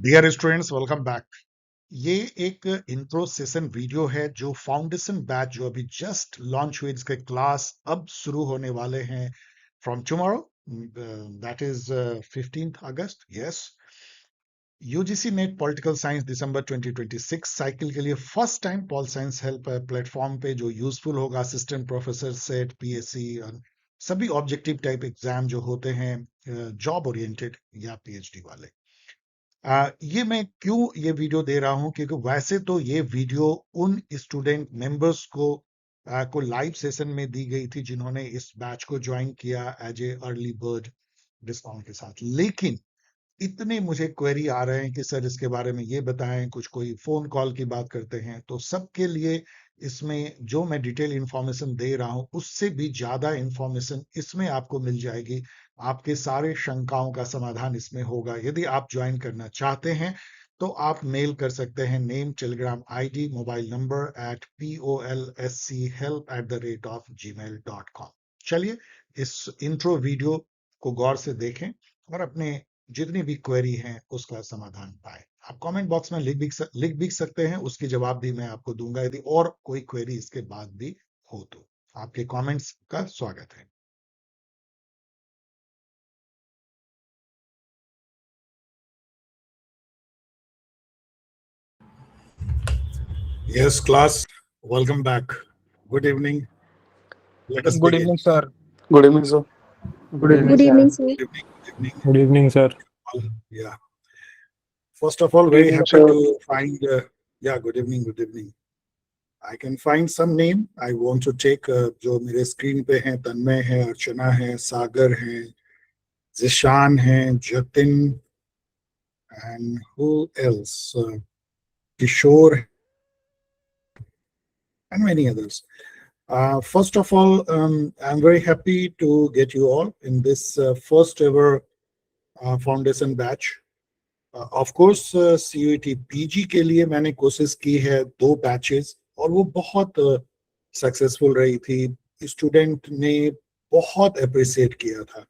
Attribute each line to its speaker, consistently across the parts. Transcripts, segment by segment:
Speaker 1: Dear students, welcome back. ये एक intro session video है जो फाउंडेशन बैच जो अभी जस्ट लॉन्च हुए, इसके क्लास अब शुरू होने वाले हैं from tomorrow, that is 15th August. Yes, UGC net political science December 2026 cycle के लिए first time pol science help platform पे जो यूजफुल होगा असिस्टेंट प्रोफेसर सेट पीएससी और सभी ऑब्जेक्टिव टाइप एग्जाम जो होते हैं जॉब ओरिएंटेड या पीएचडी वाले। ये मैं क्यों ये वीडियो दे रहा हूं, क्योंकि वैसे तो ये वीडियो उन स्टूडेंट मेंबर्स को लाइव सेशन में दी गई थी जिन्होंने इस बैच को ज्वाइन किया as a early bird discount के साथ। लेकिन इतने मुझे क्वेरी आ रहे हैं कि सर इसके बारे में ये बताएं, कुछ कोई फोन कॉल की बात करते हैं, तो सबके लिए इसमें जो मैं डिटेल इंफॉर्मेशन दे रहा हूं उससे भी ज्यादा इंफॉर्मेशन इसमें आपको मिल जाएगी। आपके सारे शंकाओं का समाधान इसमें होगा। यदि आप ज्वाइन करना चाहते हैं तो आप मेल कर सकते हैं name, Telegram ID, mobile number @polschelp@gmail.com। चलिए इस इंट्रो वीडियो को गौर से देखें और अपने जितनी भी क्वेरी है उसका समाधान पाए। आप कमेंट बॉक्स में लिख भी सकते हैं, उसकी जवाब भी मैं आपको दूंगा यदि और कोई क्वेरी इसके बाद भी हो तो। आपके कमेंट्स का स्वागत है। Yes, class, welcome back. Good evening. Let us
Speaker 2: Good
Speaker 1: begin.
Speaker 2: evening, sir.
Speaker 3: Good evening, sir.
Speaker 4: Good evening, sir.
Speaker 1: Good evening. Good evening.
Speaker 2: Good evening, sir.
Speaker 1: Yeah. First of all,
Speaker 3: Good
Speaker 1: very
Speaker 3: evening,
Speaker 1: happy
Speaker 3: sir.
Speaker 1: to find. Yeah. Good evening. Good evening. I can find some name. I want to take जो मेरे screen पे हैं, तन्मय है, अर्चना है, सागर है, जिशान है, Jatin, and who else? Kishore and many others. First of all, I'm very happy to get you all in this first ever foundation batch. Of course CUET PG के लिए मैंने कोशिश की है 2 बैचेस और वो बहुत सक्सेसफुल रही थी। स्टूडेंट ने बहुत अप्रिशिएट किया था।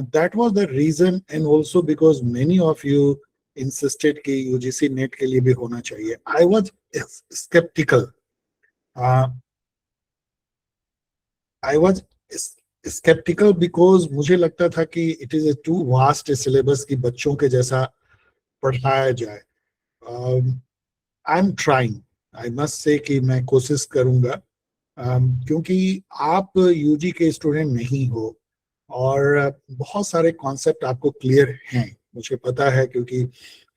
Speaker 1: That was the reason and also because many of you insisted कि यूजीसी नेट के लिए भी होना चाहिए। I was sceptical. I was sceptical because मुझे लगता था कि it is a too vast syllabus की बच्चों के जैसा पढ़ाया जाए। I am trying, I must say कि मैं कोशिश करूंगा, क्योंकि आप यूजी के स्टूडेंट नहीं हो और बहुत सारे कॉन्सेप्ट आपको क्लियर हैं, मुझे पता है, क्योंकि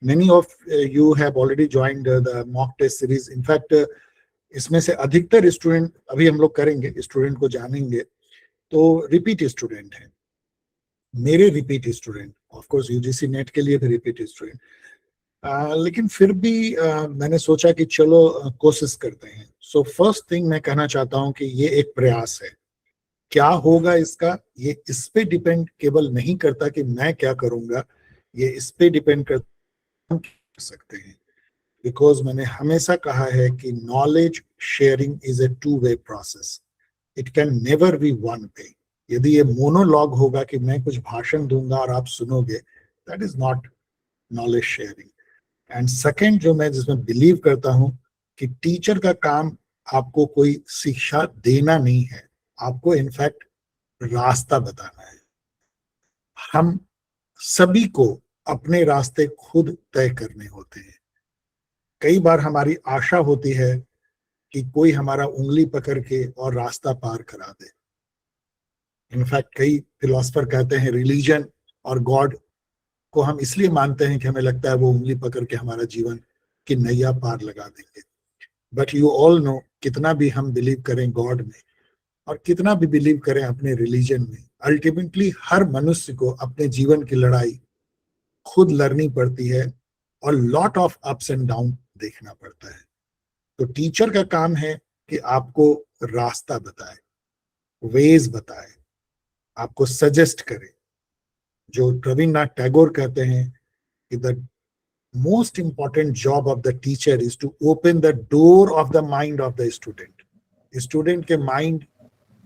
Speaker 1: many of you have already joined the mock test series. In fact इसमें से अधिकतर स्टूडेंट, अभी हम लोग करेंगे, स्टूडेंट को जानेंगे, तो रिपीट स्टूडेंट हैं, मेरे repeat student, of course UGC NET के लिए भी रिपीट स्टूडेंट। लेकिन फिर भी मैंने सोचा कि चलो कोशिश करते हैं। सो फर्स्ट थिंग मैं कहना चाहता हूं कि ये एक प्रयास है। क्या होगा इसका, ये इस पे डिपेंड केवल नहीं करता कि मैं क्या करूंगा, ये इस पे डिपेंड कर सकते हैं। बिकॉज मैंने हमेशा कहा है कि knowledge sharing is a 2-way process, it can never be 1 वे। यदि ये मोनोलॉग होगा कि मैं कुछ भाषण दूंगा और आप सुनोगे, that is not knowledge sharing. And second, जो मैं जिसमें बिलीव करता हूं कि टीचर का काम आपको कोई शिक्षा देना नहीं है, आपको इनफैक्ट रास्ता बताना है। हम सभी को अपने रास्ते खुद तय करने होते हैं। कई बार हमारी आशा होती है कि कोई हमारा उंगली पकड़ के और रास्ता पार करा दे। इनफैक्ट कई फिलोसफर कहते हैं रिलीजन और गॉड को हम इसलिए मानते हैं कि हमें लगता है वो उंगली पकड़ के हमारा जीवन की नैया पार लगा देंगे। बट यू ऑल नो, कितना भी हम बिलीव करें गॉड में और कितना भी बिलीव करें अपने रिलीजन में, अल्टीमेटली हर मनुष्य को अपने जीवन की लड़ाई खुद लड़नी पड़ती है और lot of ups and down देखना पड़ता है। तो टीचर का काम है कि आपको रास्ता बताए, वेज बताए, आपको सजेस्ट करे। जो रविन्द्रनाथ टैगोर कहते हैं कि the most important job of the teacher is to open the door of the mind of the student. Student के माइंड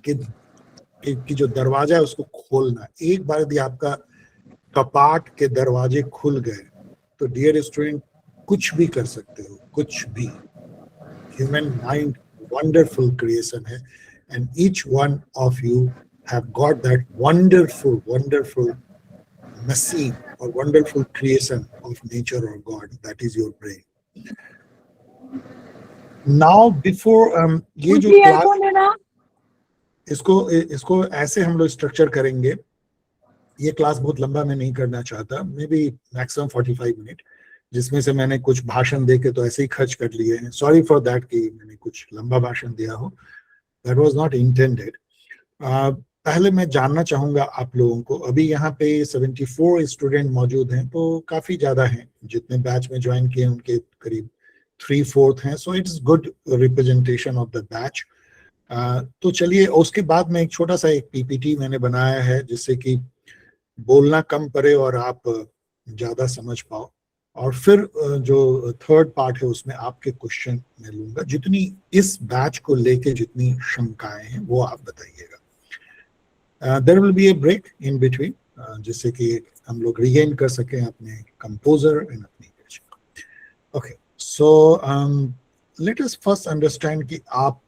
Speaker 1: की जो दरवाजा है उसको खोलना। एक बार यदि आपका कपाट के दरवाजे खुल गए तो डियर स्टूडेंट कुछ भी कर सकते हो, कुछ भी। ह्यूमन माइंड वंडरफुल क्रिएशन है, and each one of you have got that wonderful machine or wonderful creation of nature or God, that is your brain. Now before ये जो क्लास, इसको ऐसे हम लोग स्ट्रक्चर करेंगे। ये क्लास बहुत लंबा मैं नहीं करना चाहता, मे बी मैक्सिमम 45 मिनट, जिसमें से मैंने कुछ भाषण दे के तो ऐसे ही खर्च कर लिए हैं। सॉरी फॉर दैट कि मैंने कुछ लंबा भाषण दिया हो, दैट वाज नॉट इंटेंडेड। पहले मैं जानना चाहूंगा आप लोगों को, अभी यहाँ पे 74 स्टूडेंट मौजूद हैं, तो काफी ज्यादा हैं। जितने बैच में ज्वाइन किए उनके करीब 3/4 हैं, so it's good representation of the batch. तो चलिए, उसके बाद में एक छोटा सा एक पीपीटी मैंने बनाया है, जिससे कि बोलना कम पड़े और आप ज्यादा समझ पाओ। और फिर जो थर्ड पार्ट है उसमें आपके क्वेश्चन मैं लूंगा, जितनी इस बैच को लेके जितनी शंकाएं हैं वो आप बताइएगा। There will be a break in between, जिससे कि हम लोग रिगेन कर सकें अपने कंपोजर एंड अपनी pitch. Okay, so let us first understand कि आप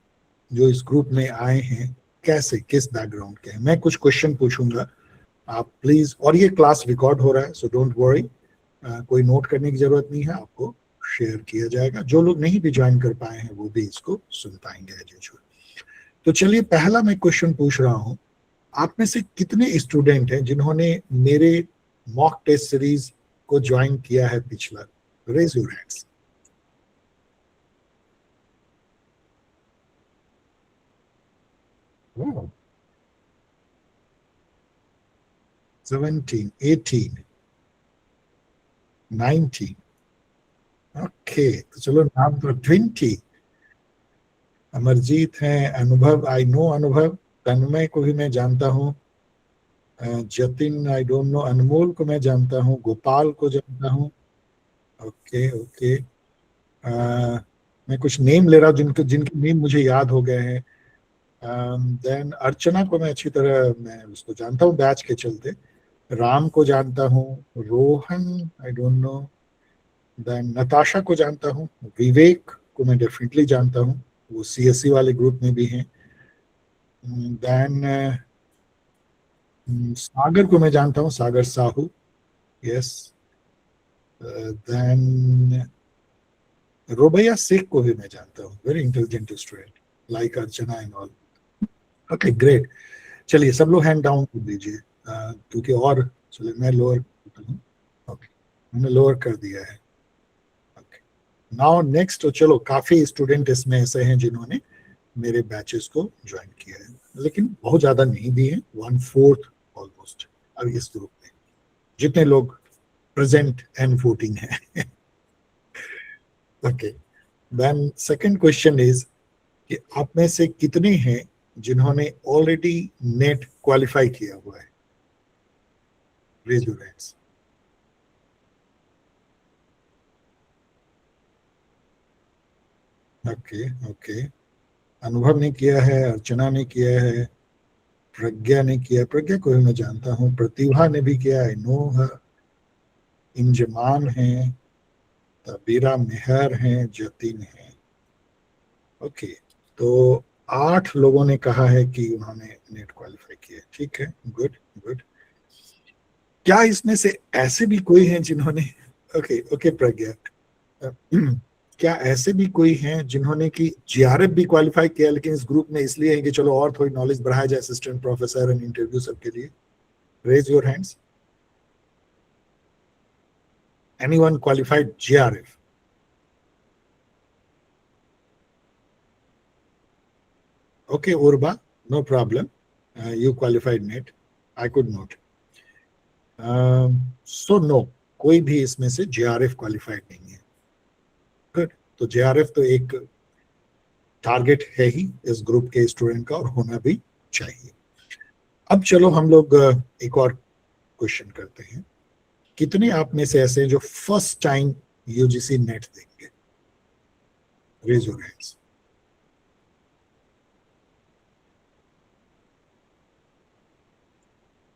Speaker 1: जो इस ग्रुप में आए हैं कैसे, किस बैकग्राउंड के हैं। मैं कुछ क्वेश्चन पूछूंगा, आप प्लीज, और ये क्लास रिकॉर्ड हो रहा है, सो डोंट वरी, कोई नोट करने की जरूरत नहीं है, आपको शेयर किया जाएगा। जो लोग नहीं भी ज्वाइन कर पाए हैं वो भी इसको सुन पाएंगे एज यूजुअल। तो चलिए, पहला मैं क्वेश्चन पूछ रहा हूं, आप में से कितने स्टूडेंट हैं जिन्होंने मेरे मॉक टेस्ट सीरीज को ज्वाइन किया है पिछला? Raise your hands. Wow. 17, 18, 19, okay, तो चलो नाम तो 20। अमरजीत हैं, अनुभव, आई नो अनुभव, तन्मय को भी मैं जानता हूँ, जतिन आई डोंट नो, अनमोल को मैं जानता हूँ, गोपाल को जानता हूँ। ओके ओके, मैं कुछ नेम ले रहा हूँ जिनके जिनके नेम मुझे याद हो गए हैं। देन अर्चना को मैं अच्छी तरह मैं उसको जानता हूँ बैच के चलते। राम को जानता हूँ, Rohan I don't know, then Natasha को जानता हूँ, विवेक को मैं डेफिनेटली जानता हूँ, वो सीएससी वाले ग्रुप में भी हैं। देन सागर को मैं जानता हूँ, सागर साहू, यस। देन रोबैया शेख को भी मैं जानता हूँ, very intelligent student like Archana and all. Okay great, चलिए सब लोग हैंड डाउन कर दीजिए, क्योंकि और चलिए मैं लोअर करता हूँ। ओके, मैंने लोअर कर दिया है। ओके, नाउ नेक्स्ट, चलो काफी स्टूडेंट इसमें ऐसे हैं जिन्होंने मेरे बैचेस को ज्वाइन किया है, लेकिन बहुत ज्यादा नहीं भी है, 1/4 ऑलमोस्ट अब इस ग्रुप में जितने लोग प्रेजेंट एंड वोटिंग है। Okay, then second question is कि आप में से कितने हैं जिन्होंने ऑलरेडी नेट क्वालिफाई किया हुआ है? Raise your hands. Okay okay, Anubhav ने किया है, अर्चना ने किया है, प्रज्ञा ने किया, प्रज्ञा को भी मैं जानता हूँ, प्रतिभा ने भी किया है, नो है, इंजमान है, तबीरा मेहर है, जतिन है। ओके, तो 8 लोगों ने कहा है कि उन्होंने नेट क्वालिफाई किया, ठीक है, गुड गुड। क्या इसमें से ऐसे भी कोई हैं जिन्होंने, ओके ओके प्रज्ञा, क्या ऐसे भी कोई हैं जिन्होंने कि जीआरएफ भी क्वालिफाई किया, लेकिन इस ग्रुप में इसलिए है कि चलो और थोड़ी नॉलेज बढ़ाया जाए असिस्टेंट प्रोफेसर एंड इंटरव्यू सबके लिए? Raise your hands. Anyone qualified JRF? Okay Urba, no problem, you qualified NET, I could not. So no, कोई भी इसमें से जीआरएफ क्वालिफाइड नहीं है। गुड, तो जीआरएफ तो एक टारगेट है ही इस ग्रुप के स्टूडेंट का, और होना भी चाहिए। अब चलो हम लोग एक और क्वेश्चन करते हैं। कितने आप में से ऐसे हैं जो फर्स्ट टाइम यूजीसी नेट देंगे? Raise your hands.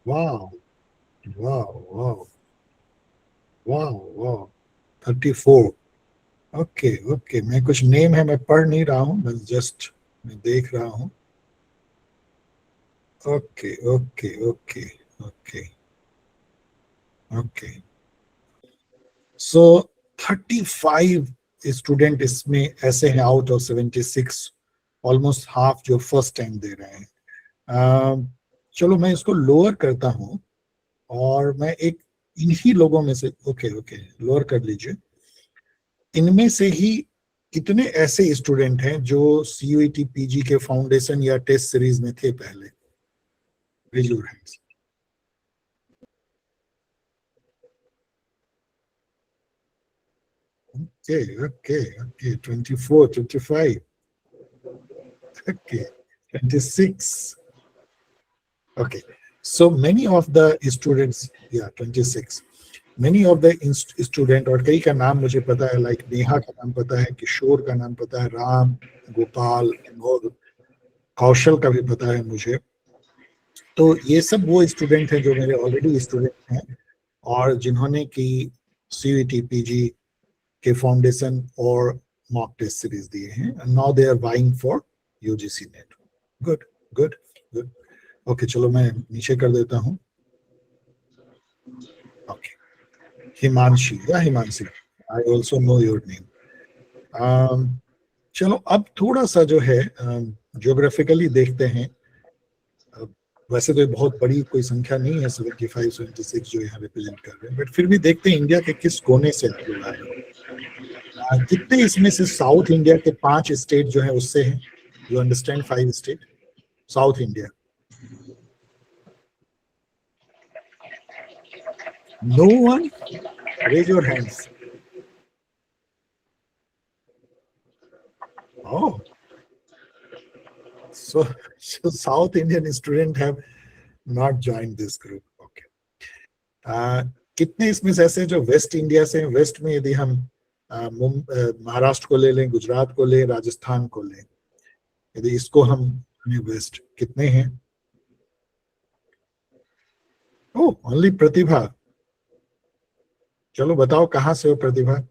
Speaker 1: Wow wow wow wow wow, 34। Okay okay, मैं कुछ नेम है मैं पढ़ नहीं रहा हूँ, मैं जस्ट मैं देख रहा हूँ। Okay okay okay okay okay, so 35 student इसमें ऐसे हैं आउट ऑफ 76, ऑलमोस्ट हाफ जो फर्स्ट टाइम दे रहे हैं। चलो मैं इसको लोअर करता हूँ और मैं एक इन्हीं लोगों में से, ओके ओके लोअर कर लीजिए, इनमें से ही कितने ऐसे स्टूडेंट हैं जो सीयूईटी पीजी के फाउंडेशन या टेस्ट सीरीज में थे पहले? Raise your hands. Okay, okay, okay. 24, 25. Okay, 26. Okay. So many of the students, yeah, 26. Many of the student और कई का नाम मुझे पता है, लाइक नेहा का नाम पता है, किशोर का नाम पता है, राम, गोपाल, अनमोल, कौशल का भी पता है मुझे। तो ये सब वो स्टूडेंट हैं जो मेरे ऑलरेडी स्टूडेंट हैं और जिन्होंने की सीयूईटी पीजी के फाउंडेशन और मॉक टेस्ट सीरीज दिए हैं, and now they are vying for UGC NET. Good good good. Okay चलो मैं नीचे कर देता हूँ। ओके, हिमांशी या Himanshi, I also know your name. चलो अब थोड़ा सा जो है ज्योग्राफिकली देखते हैं। वैसे तो ये बहुत बड़ी कोई संख्या नहीं है 75 76 जो यहाँ रिप्रेजेंट कर रहे हैं, बट फिर भी देखते हैं इंडिया के किस कोने से आप लोग आए हो। कितने इसमें से साउथ इंडिया के 5 स्टेट जो है उससे हैं? You understand 5 state south India? No one, raise your hands. Oh, so South Indian student have not joined this group. Okay. कितने इसमें से ऐसे जो वेस्ट इंडिया से, वेस्ट में यदि हम महाराष्ट्र को ले लें, गुजरात को लें, राजस्थान को लें, यदि इसको हम वेस्ट, कितने हैं? Oh, only Pratibha. चलो बताओ कहाँ से हो Pratibha?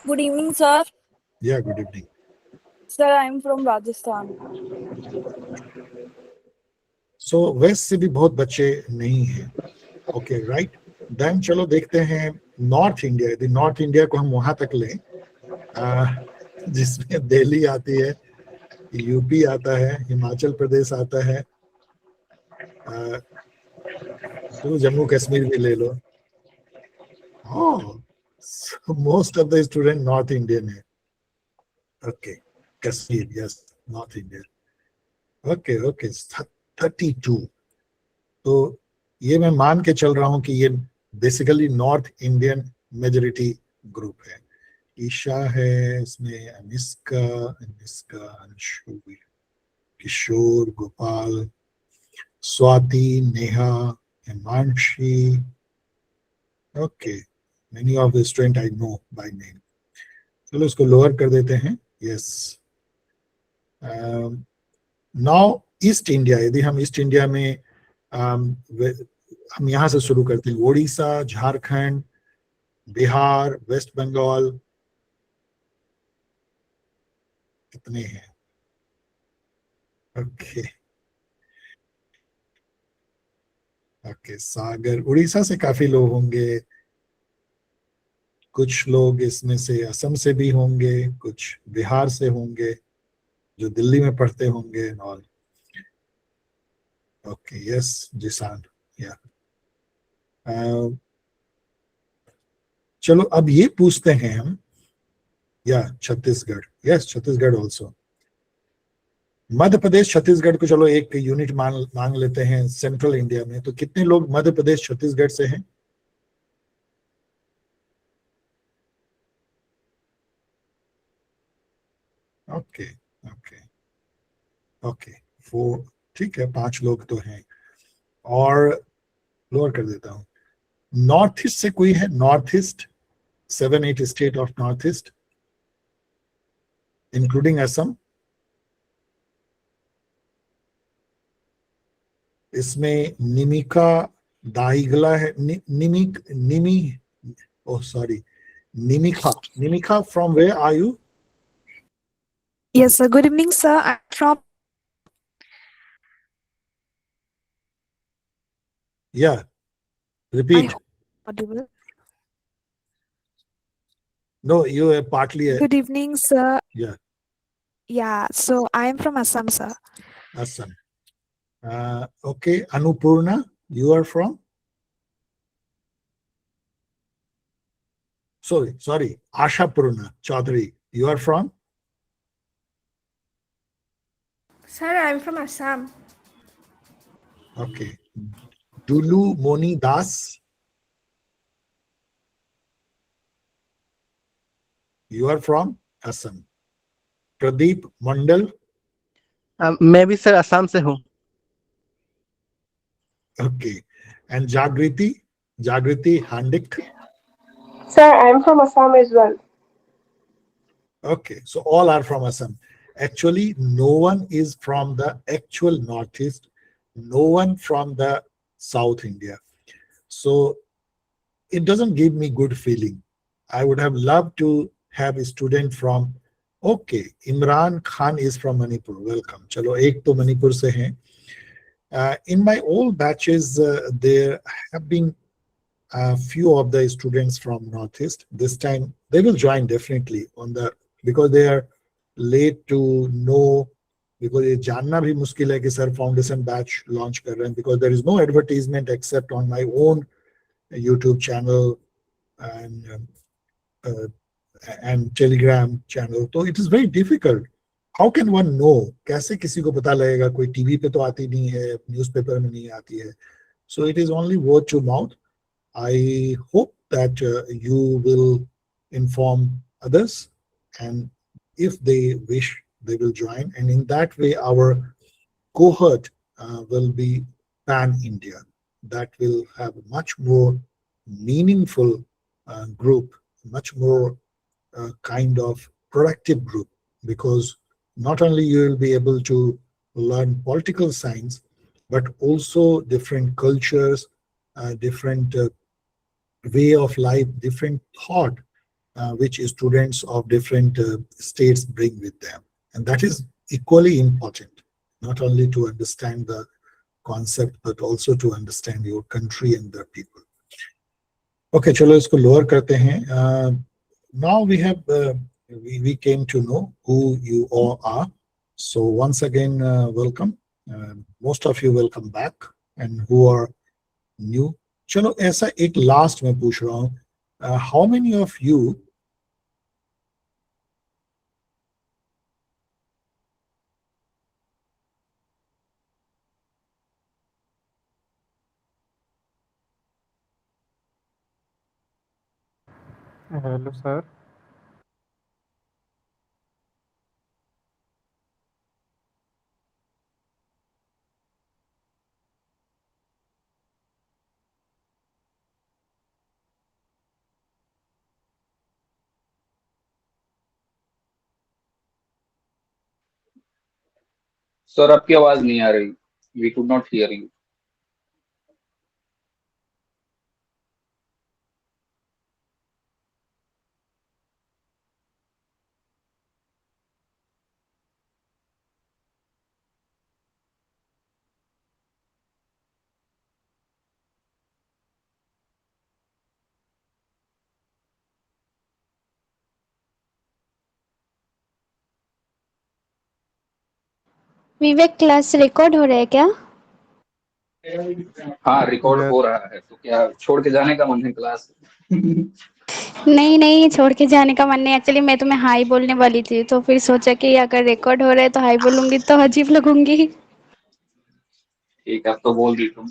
Speaker 2: Good evening, sir.
Speaker 1: Yeah good evening.
Speaker 2: Sir, I am from Rajasthan.
Speaker 1: So west से भी बहुत बच्चे नहीं हैं। ओके राइट, देन चलो देखते हैं नॉर्थ इंडिया। यदि नॉर्थ इंडिया को हम वहां तक लें जिसमें दिल्ली आती है, यूपी आता है, हिमाचल प्रदेश आता है, तो जम्मू कश्मीर भी ले लो। Most of the student north Indian है। Okay, Kashmir, yes, north Indian. Okay okay, 32। तो ये मैं मान के चल रहा हूं कि ये basically north Indian majority group है। ईशा है इसमें, Aniska, Aniska, Anshu, Kishore, Gopal, Swati, Neha, Himanshi. Okay, many of the student I know by name. चलो इसको लोअर कर देते हैं। Yes, now east India. यदि हम ईस्ट इंडिया में हम यहां से शुरू करते हैं, उड़ीसा, झारखंड, बिहार, वेस्ट बंगाल, कितने हैं? ओके ओके, सागर, उड़ीसा से काफी लोग होंगे, कुछ लोग इसमें से असम से भी होंगे, कुछ बिहार से होंगे जो दिल्ली में पढ़ते होंगे, और ओके यस, जिसान, या चलो अब ये पूछते हैं हम, या छत्तीसगढ़, यस छत्तीसगढ़ ऑल्सो। मध्य प्रदेश छत्तीसगढ़ को चलो एक यूनिट मांग लेते हैं सेंट्रल इंडिया में, तो कितने लोग मध्य प्रदेश छत्तीसगढ़ से हैं? ओके ओके ओके, 4, ठीक है, 5 लोग तो हैं। और लोअर कर देता हूँ, नॉर्थ ईस्ट से कोई है? North east, 7-8 state of north east including Assam. इसमें निमिका दाइगला है, निमी, oh sorry, Nimika, from where are you?
Speaker 3: Yes, sir. Good evening, sir. I'm from.
Speaker 1: Yeah,
Speaker 3: I
Speaker 1: repeat.
Speaker 3: hope audible.
Speaker 1: No, you are partly,
Speaker 3: Good evening, sir.
Speaker 1: yeah,
Speaker 3: Yeah, so I am from Assam, sir.
Speaker 1: Assam. Okay, Anupurna, you are from? Sorry, Ashapurna Chaudhary, you are from?
Speaker 5: Sir, I'm from Assam.
Speaker 1: Okay. Dulu Moni Das, you are from Assam. Pradeep Mandal,
Speaker 4: मैं भी sir Assam से हूँ.
Speaker 1: okay. And Jagriti Handik.
Speaker 5: Sir, I'm from Assam as well.
Speaker 1: Okay, so all are from Assam. Actually, no one is from the actual Northeast, no one from the South India. So it doesn't give me good feeling. I would have loved to have a student from, okay, Imran Khan is from Manipur. Welcome. Chalo, ek to Manipur se hain. In my old batches, there have been a few of the students from Northeast. This time they will join definitely on the, because they are late to know, because ये जानना भी मुश्किल है कि sir foundation batch launch कर रहे हैं, because there is no advertisement except on my own YouTube channel and uh, and Telegram channel. So it is very difficult. How can one know? कैसे किसी को पता लगेगा? कोई टीवी पे तो आती नहीं है, न्यूज़पेपर में नहीं आती है. So it is only word to mouth. I hope that you will inform others, and if they wish, they will join. And in that way, our cohort will be pan-India. That will have a much more meaningful group, much more kind of productive group, because not only you will be able to learn political science, but also different cultures, different way of life, different thought, which students of different states bring with them. And that is equally important, not only to understand the concept, but also to understand your country and the people. Okay, चलो इसको lower करते हैं. Now we have, we came to know who you all are. So once again, welcome. Most of you will come back, and who are new. चलो ऐसा एक last में पूछ रहा हूँ. How many of you
Speaker 6: Hello, sir.
Speaker 7: Sir आपकी आवाज नहीं आ रही. We could not hear you.
Speaker 4: Vivek class record हो रहा है क्या?
Speaker 7: हाँ, रिकॉर्ड
Speaker 6: Yes.
Speaker 7: हो रहा है. तो क्या छोड़ के जाने का मन है क्लास?
Speaker 4: नहीं नहीं, छोड़ के जाने का मन नहीं. एक्चुअली मैं तुम्हें हाई बोलने वाली थी, तो फिर सोचा कि अगर रिकॉर्ड हो रहा है तो हाई बोलूंगी तो अजीब लगूंगी.
Speaker 7: ठीक है, अब तो बोल दी तुम.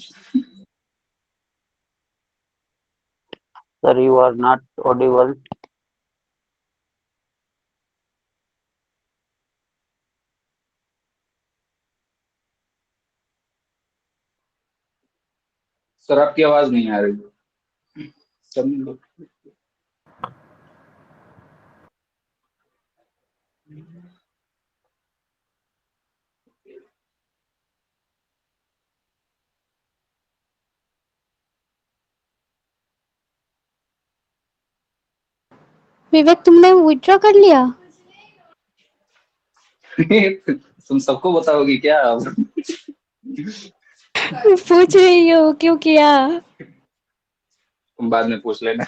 Speaker 8: Sir, you are not audible.
Speaker 7: Sir आपकी आवाज नहीं आ रही. सब लोग
Speaker 4: विवेक तुमने विड्रॉ कर लिया?
Speaker 7: तुम सबको बताओगी क्या अब?
Speaker 4: पूछ रही हो क्यों किया?
Speaker 7: तुम बाद में पूछ लेना.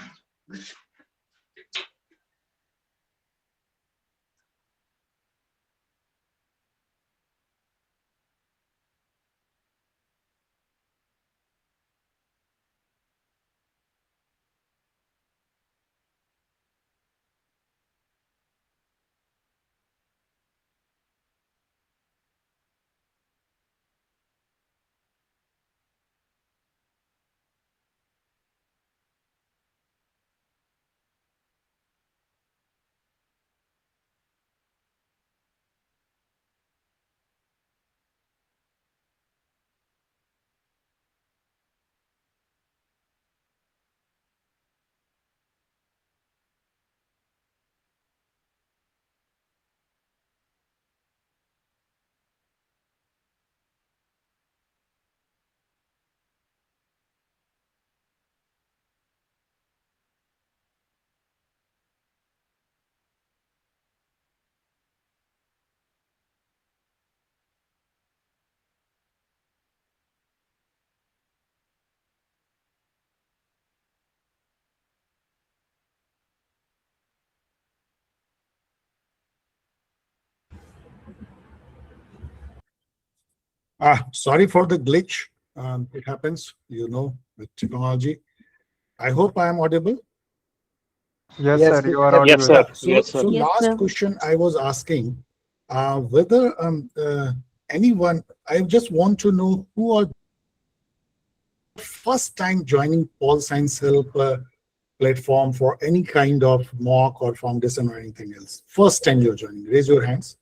Speaker 1: Sorry for the glitch. It happens, you know, with technology. I hope I am audible.
Speaker 6: Yes, sir, you are
Speaker 8: Yes,
Speaker 6: audible.
Speaker 8: sir.
Speaker 1: So,
Speaker 8: Yes, sir.
Speaker 1: so
Speaker 4: Yes,
Speaker 1: last
Speaker 4: sir.
Speaker 1: question I was asking, whether anyone, I just want to know who are first time joining Paul Science Help platform for any kind of mock or foundation or anything else. First time you're joining, raise your hands.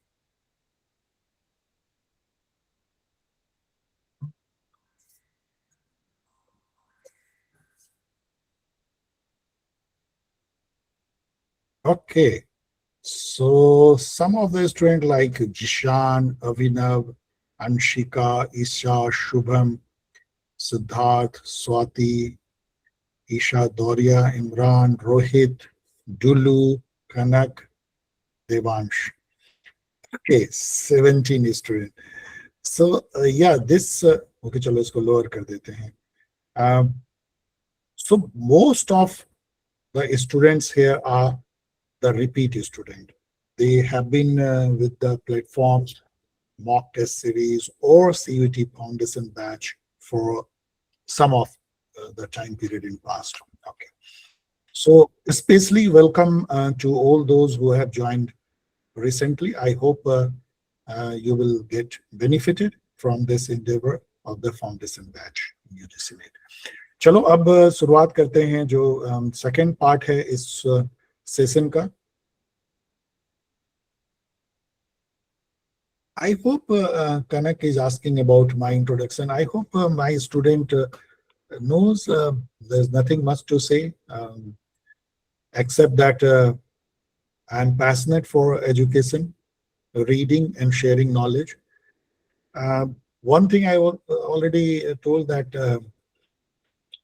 Speaker 1: Okay. So some of the students like Jishan, Avinav, Anshika, Isha, Shubham, Siddharth, Swati, Isha, Doria, Imran, Rohit, Dulu, Kanak, Devansh. Okay, 17 students. So yeah, this okay, चलो इसको lower कर देते हैं. So most of the students here are the repeat student. They have been with the platforms, mock test series or CUT foundation batch for some of the time period in past. Okay. So especially welcome to all those who have joined recently. I hope you will get benefited from this endeavor of the foundation batch UGC NET. चलो अब शुरुआत करते हैं जो second part है इस session का. I hope Kanak is asking about my introduction. I hope my student knows there's nothing much to say except that I'm passionate for education, reading and sharing knowledge. One thing I already told that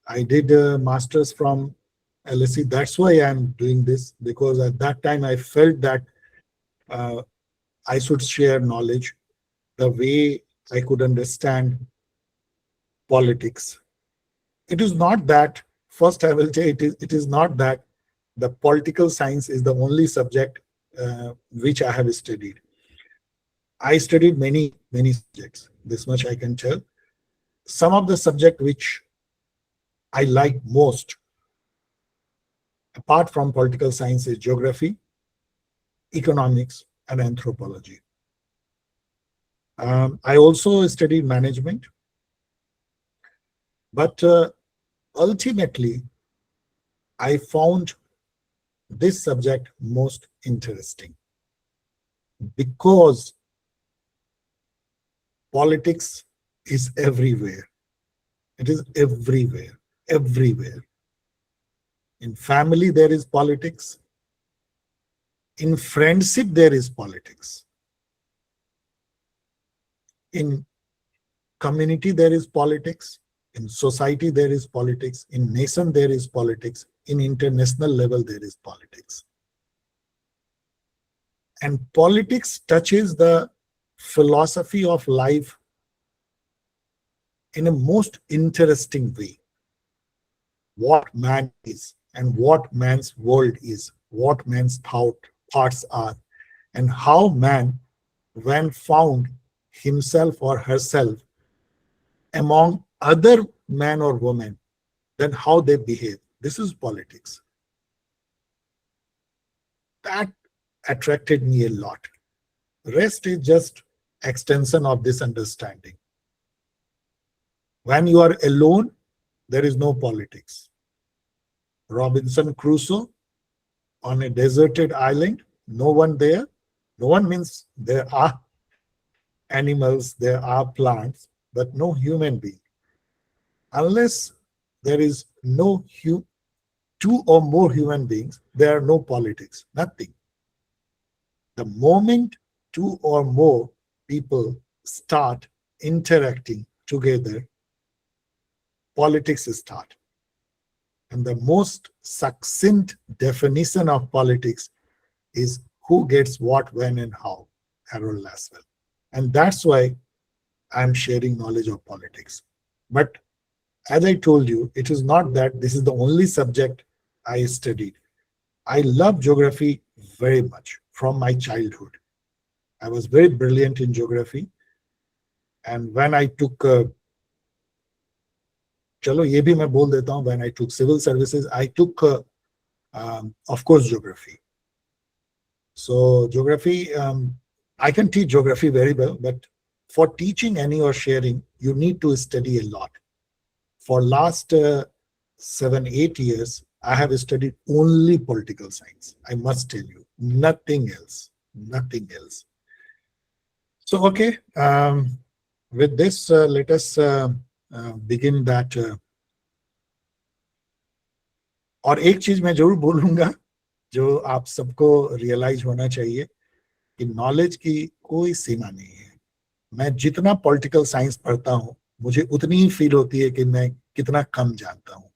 Speaker 1: I did a master's from LSE. That's why I'm doing this, because at that time I felt that I should share knowledge the way I could understand politics. It is not that, first I will say it is not that the political science is the only subject which I have studied. I studied many subjects, this much I can tell. Some of the subject which I like most, apart from political science, is geography, economics, and anthropology. I also studied management, but ultimately I found this subject most interesting because politics is everywhere. It is everywhere, everywhere. In family, there is politics. In friendship, there is politics. In community, there is politics. In society, there is politics. In nation, there is politics. In international level, there is politics. And politics touches the philosophy of life in a most interesting way. What man is and what man's world is, what man's thoughts are, and how man, when found himself or herself among other man or woman, then how they behave. This is politics. That attracted me a lot. Rest is just extension of this understanding. When you are alone, there is no politics. Robinson Crusoe on a deserted island, no one there. No one means there are animals, there are plants, but no human being. Unless there is no two or more human beings, there are no politics, nothing. The moment two or more people start interacting together, politics start. And the most succinct definition of politics is who gets what, when, and how, Harold Laswell. And that's why I'm sharing knowledge of politics. But as I told you, it is not that this is the only subject I studied. I love geography very much from my childhood. I was very brilliant in geography. And when I took चलो ये भी मैं बोल देता हूँ, when I took civil services, I took, of course, geography. So geography, I can teach geography very well, but for teaching any or sharing, you need to study a lot. For last 7-8 years, I have studied only political science. I must tell you, nothing else, nothing else. So, okay, with this, let us begin that. और एक चीज मैं जरूर बोलूंगा जो आप सबको realise होना चाहिए कि नॉलेज की कोई सीमा नहीं है. मैं जितना पॉलिटिकल साइंस पढ़ता हूं, मुझे उतनी ही फील होती है कि मैं कितना कम जानता हूं.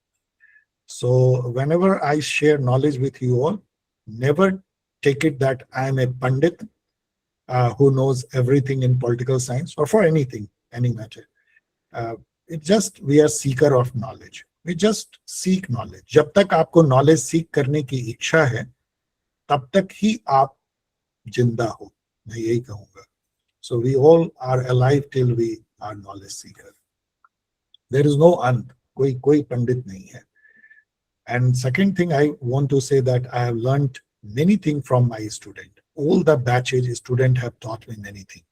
Speaker 1: So whenever I share knowledge with you all, never take it that I am a Pandit who knows everything in political science or for anything, any matter. It just, we are seeker of knowledge. We just seek knowledge. जब तक आपको knowledge seek करने की इच्छा है, तब तक ही आप जिंदा हो, मैं यही कहूँगा. So we all are alive till we are knowledge seeker. There is no ant, कोई पंडित नहीं है. And second thing I want to say that I have learned many things from my student. All the batches students have taught me many things.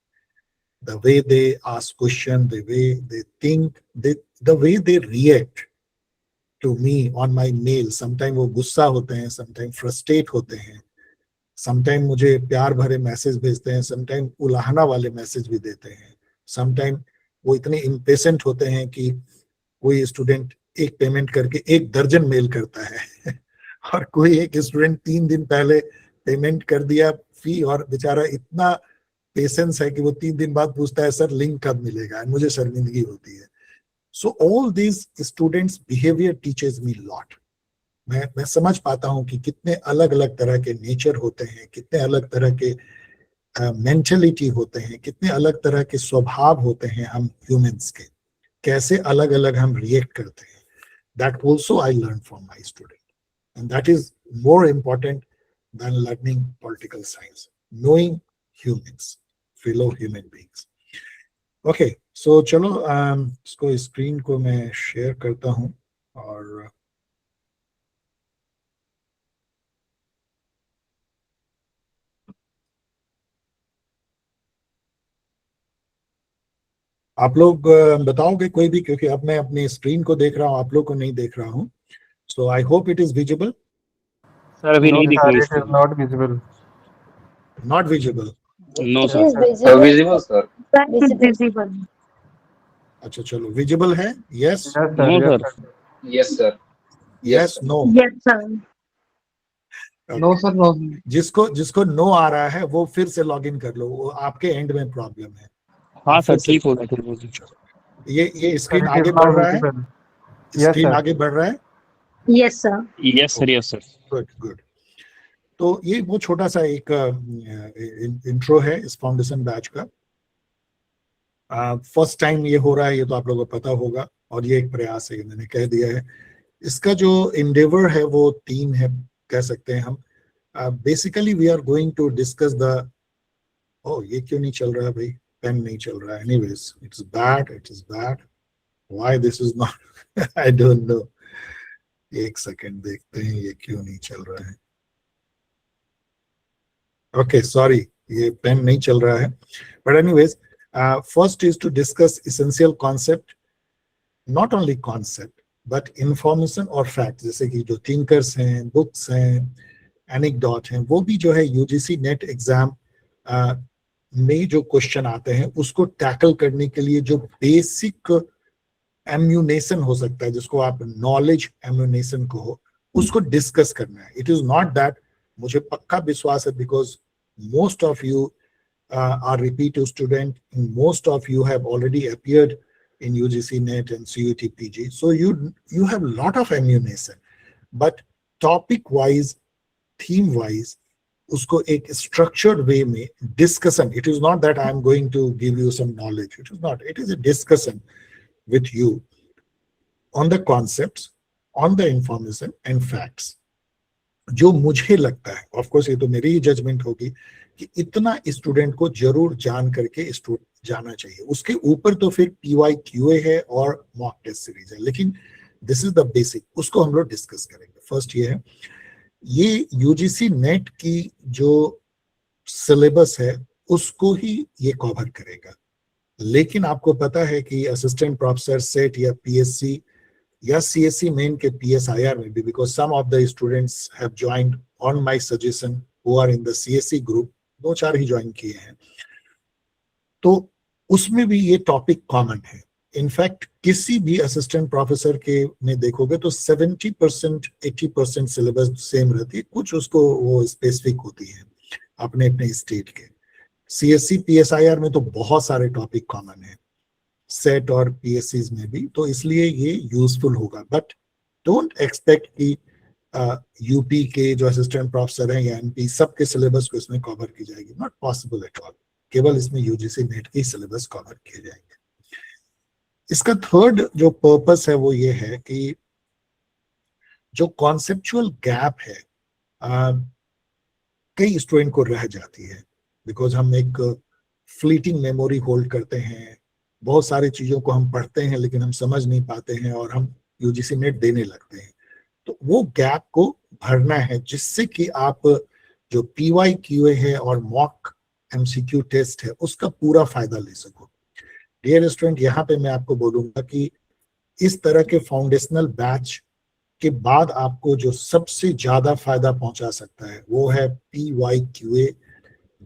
Speaker 1: The way they ask questions, the way they think, the way they react to me on my mail. Sometimes वो गुस्सा होते हैं, sometimes frustrate होते हैं, sometimes मुझे प्यार भरे message भेजते हैं, sometimes उलाहना वाले मैसेज भी देते हैं, sometimes वो इतने impatient होते हैं कि कोई स्टूडेंट एक पेमेंट करके 1 दर्जन मेल करता है और कोई एक स्टूडेंट 3 दिन पहले पेमेंट कर दिया फी और बेचारा इतना पेशेंस है कि वो 3 दिन बाद पूछता है सर लिंक कब मिलेगा. मुझे शर्मिंदगी होती है. So all this students behaviour teaches me lot. मैं समझ पाता हूँ कि कितने अलग अलग तरह के नेचर होते हैं, कितने अलग तरह के मेंटलिटी होते हैं, कितने अलग तरह के स्वभाव होते हैं हम ह्यूमंस के, कैसे अलग अलग हम रिएक्ट करते हैं. That also I learned from my student, and that is more important than learning political science. Knowing humans, fellow human beings. Okay, so चलो इसको स्क्रीन को मैं शेयर करता हूँ और आप लोग बताओगे कोई भी, क्योंकि अब मैं अपनी स्क्रीन को देख रहा हूँ, आप लोग को नहीं देख रहा हूँ. So I hope it is visible.
Speaker 6: Sir, we need it is not visible.
Speaker 1: Not visible.
Speaker 7: No
Speaker 5: It
Speaker 7: sir.
Speaker 5: is visible.
Speaker 7: Visible sir.
Speaker 5: Visible.
Speaker 1: अच्छा चलो, विजिबल है. Yes,
Speaker 6: Yes, sir.
Speaker 7: No,
Speaker 6: Yes,
Speaker 7: sir.
Speaker 6: sir.
Speaker 7: Yes sir.
Speaker 1: Yes, no.
Speaker 5: Yes, sir.
Speaker 7: No sir, no.
Speaker 1: जिसको no आ रहा है वो फिर से लॉग इन कर लो, वो आपके एंड में प्रॉब्लम है.
Speaker 9: हाँ सर, ठीक हो गया, ठीक हो गया.
Speaker 1: ये स्क्रीन
Speaker 6: Sir, it
Speaker 1: आगे
Speaker 6: is
Speaker 1: बढ़
Speaker 6: not
Speaker 1: रहा है.
Speaker 6: visible. Yes,
Speaker 1: screen
Speaker 6: sir.
Speaker 1: आगे बढ़ रहा है.
Speaker 5: Yes, sir.
Speaker 9: Yes sir, yes sir.
Speaker 1: Good good. तो ये वो छोटा सा एक इंट्रो है इस फाउंडेशन बैच का। फर्स्ट टाइम ये हो रहा है, ये तो आप लोगों को पता होगा, और ये एक प्रयास है, ये मैंने कह दिया है। इसका जो इंडेवर है वो 3 है, कह सकते हैं हम। Basically we are going to discuss the, ओ ये क्यों नहीं चल रहा है भाई, पेन नहीं चल रहा है। Anyways it's bad, why this is not, I don't no. एक सेकंड देखते हैं ये क्यों नहीं चल रहा है। ओके सॉरी, ये पेन नहीं चल रहा है, but anyways first is to discuss essential concept, not only concept but information और fact, जैसे कि जो thinkers हैं, books हैं, anecdote हैं, वो भी जो है UGC नेट एग्जाम में जो क्वेश्चन आते हैं उसको टैकल करने के लिए जो बेसिक एम्यूनेशन हो सकता है, जिसको आप नॉलेज एम्यूनेशन कहो, उसको डिस्कस करना है। इट इज नॉट दैट, मुझे पक्का विश्वास है, because most of you are repeat student, and most of you have already appeared in UGC NET and CUT PG, so you have a lot of ammunition, but topic wise, theme wise, usko ek structured way mein discussion. It is not that I am going to give you some knowledge, it is not, it is a discussion with you on the concepts, on the information and facts. जो मुझे लगता है, of course ये तो मेरी ही judgement होगी, कि इतना स्टूडेंट को जरूर जान करके जाना चाहिए। उसके ऊपर तो फिर PYQA है और मॉक टेस्ट सीरीज है, लेकिन दिस इज द बेसिक, उसको हम लोग डिस्कस करेंगे। फर्स्ट ये है, ये UGC नेट की जो सिलेबस है उसको ही ये कवर करेगा। लेकिन आपको पता है कि असिस्टेंट प्रोफेसर सेट या PSC या CSC मेन के PSIR में भी, because some of the students have joined on my suggestion who are in the CSC group, 2-4 ही ज्वाइन किए हैं, तो उसमें भी ये टॉपिक कॉमन है। इनफैक्ट किसी भी असिस्टेंट प्रोफेसर के में देखोगे तो 70% 80% सिलेबस सेम रहती है, कुछ उसको वो स्पेसिफिक होती है अपने अपने स्टेट के। CSC PSIR में तो बहुत सारे टॉपिक कॉमन है, सेट और PSCs में भी, तो इसलिए ये यूजफुल होगा। बट डोंट एक्सपेक्ट कि यूपी के जो असिस्टेंट प्रोफेसर हैं या MP सबके सिलेबस को इसमें कवर की जाएगी, नॉट पॉसिबल एट ऑल। केवल इसमें UGC नेट की सिलेबस कवर किए जाएंगे। इसका थर्ड जो पर्पस है वो ये है कि जो कॉन्सेप्चुअल गैप है कई स्टूडेंट को रह जाती है, बिकॉज हम एक फ्लीटिंग मेमोरी होल्ड करते हैं, बहुत सारी चीजों को हम पढ़ते हैं लेकिन हम समझ नहीं पाते हैं और हम UGC नेट देने लगते हैं। तो वो गैप को भरना है, जिससे कि आप जो PYQA है और मॉक MCQ टेस्ट है उसका पूरा फायदा ले सको। डियर स्टूडेंट, यहाँ पे मैं आपको बोलूंगा कि इस तरह के फाउंडेशनल बैच के बाद आपको जो सबसे ज्यादा फायदा पहुंचा सकता है वो है PYQA।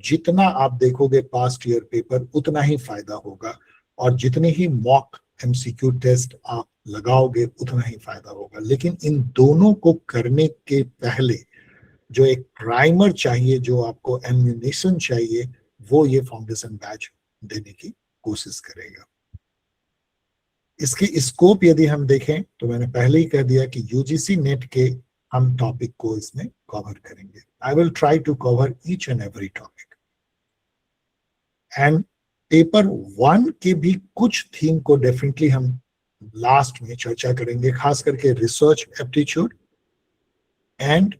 Speaker 1: जितना आप देखोगे पास्ट ईयर पेपर उतना ही फायदा होगा, और जितने ही मॉक MCQ टेस्ट आप लगाओगे उतना ही फायदा होगा। लेकिन इन दोनों को करने के पहले जो एक प्राइमर चाहिए, जो आपको एम्यूनेशन चाहिए, वो ये फाउंडेशन बैच देने की कोशिश करेगा। इसकी स्कोप यदि हम देखें तो मैंने पहले ही कह दिया कि UGC नेट के हम टॉपिक को इसमें कवर करेंगे। I will try to cover each and every topic, and paper 1 के भी कुछ थीम को डेफिनेटली हम लास्ट में चर्चा करेंगे, खास करके research aptitude and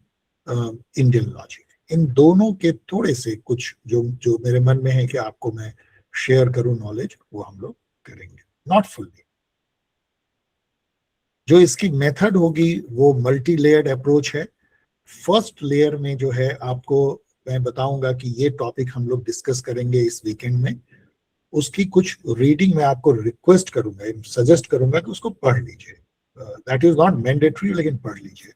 Speaker 1: Indian logic. इन दोनों के थोड़े से कुछ जो मेरे मन में है कि आपको मैं शेयर करूं नॉलेज, वो हम लोग करेंगे, नॉट फुल्ली। जो इसकी मेथड होगी वो मल्टी लेयर्ड अप्रोच है। फर्स्ट लेयर में जो है आपको मैं बताऊंगा कि ये टॉपिक हम लोग डिस्कस करेंगे इस वीकेंड में, उसकी कुछ रीडिंग मैं आपको रिक्वेस्ट करूंगा, सजेस्ट करूंगा कि उसको पढ़ लीजिए। दैट इज नॉट मैंडेटरी, लेकिन पढ़ लीजिए।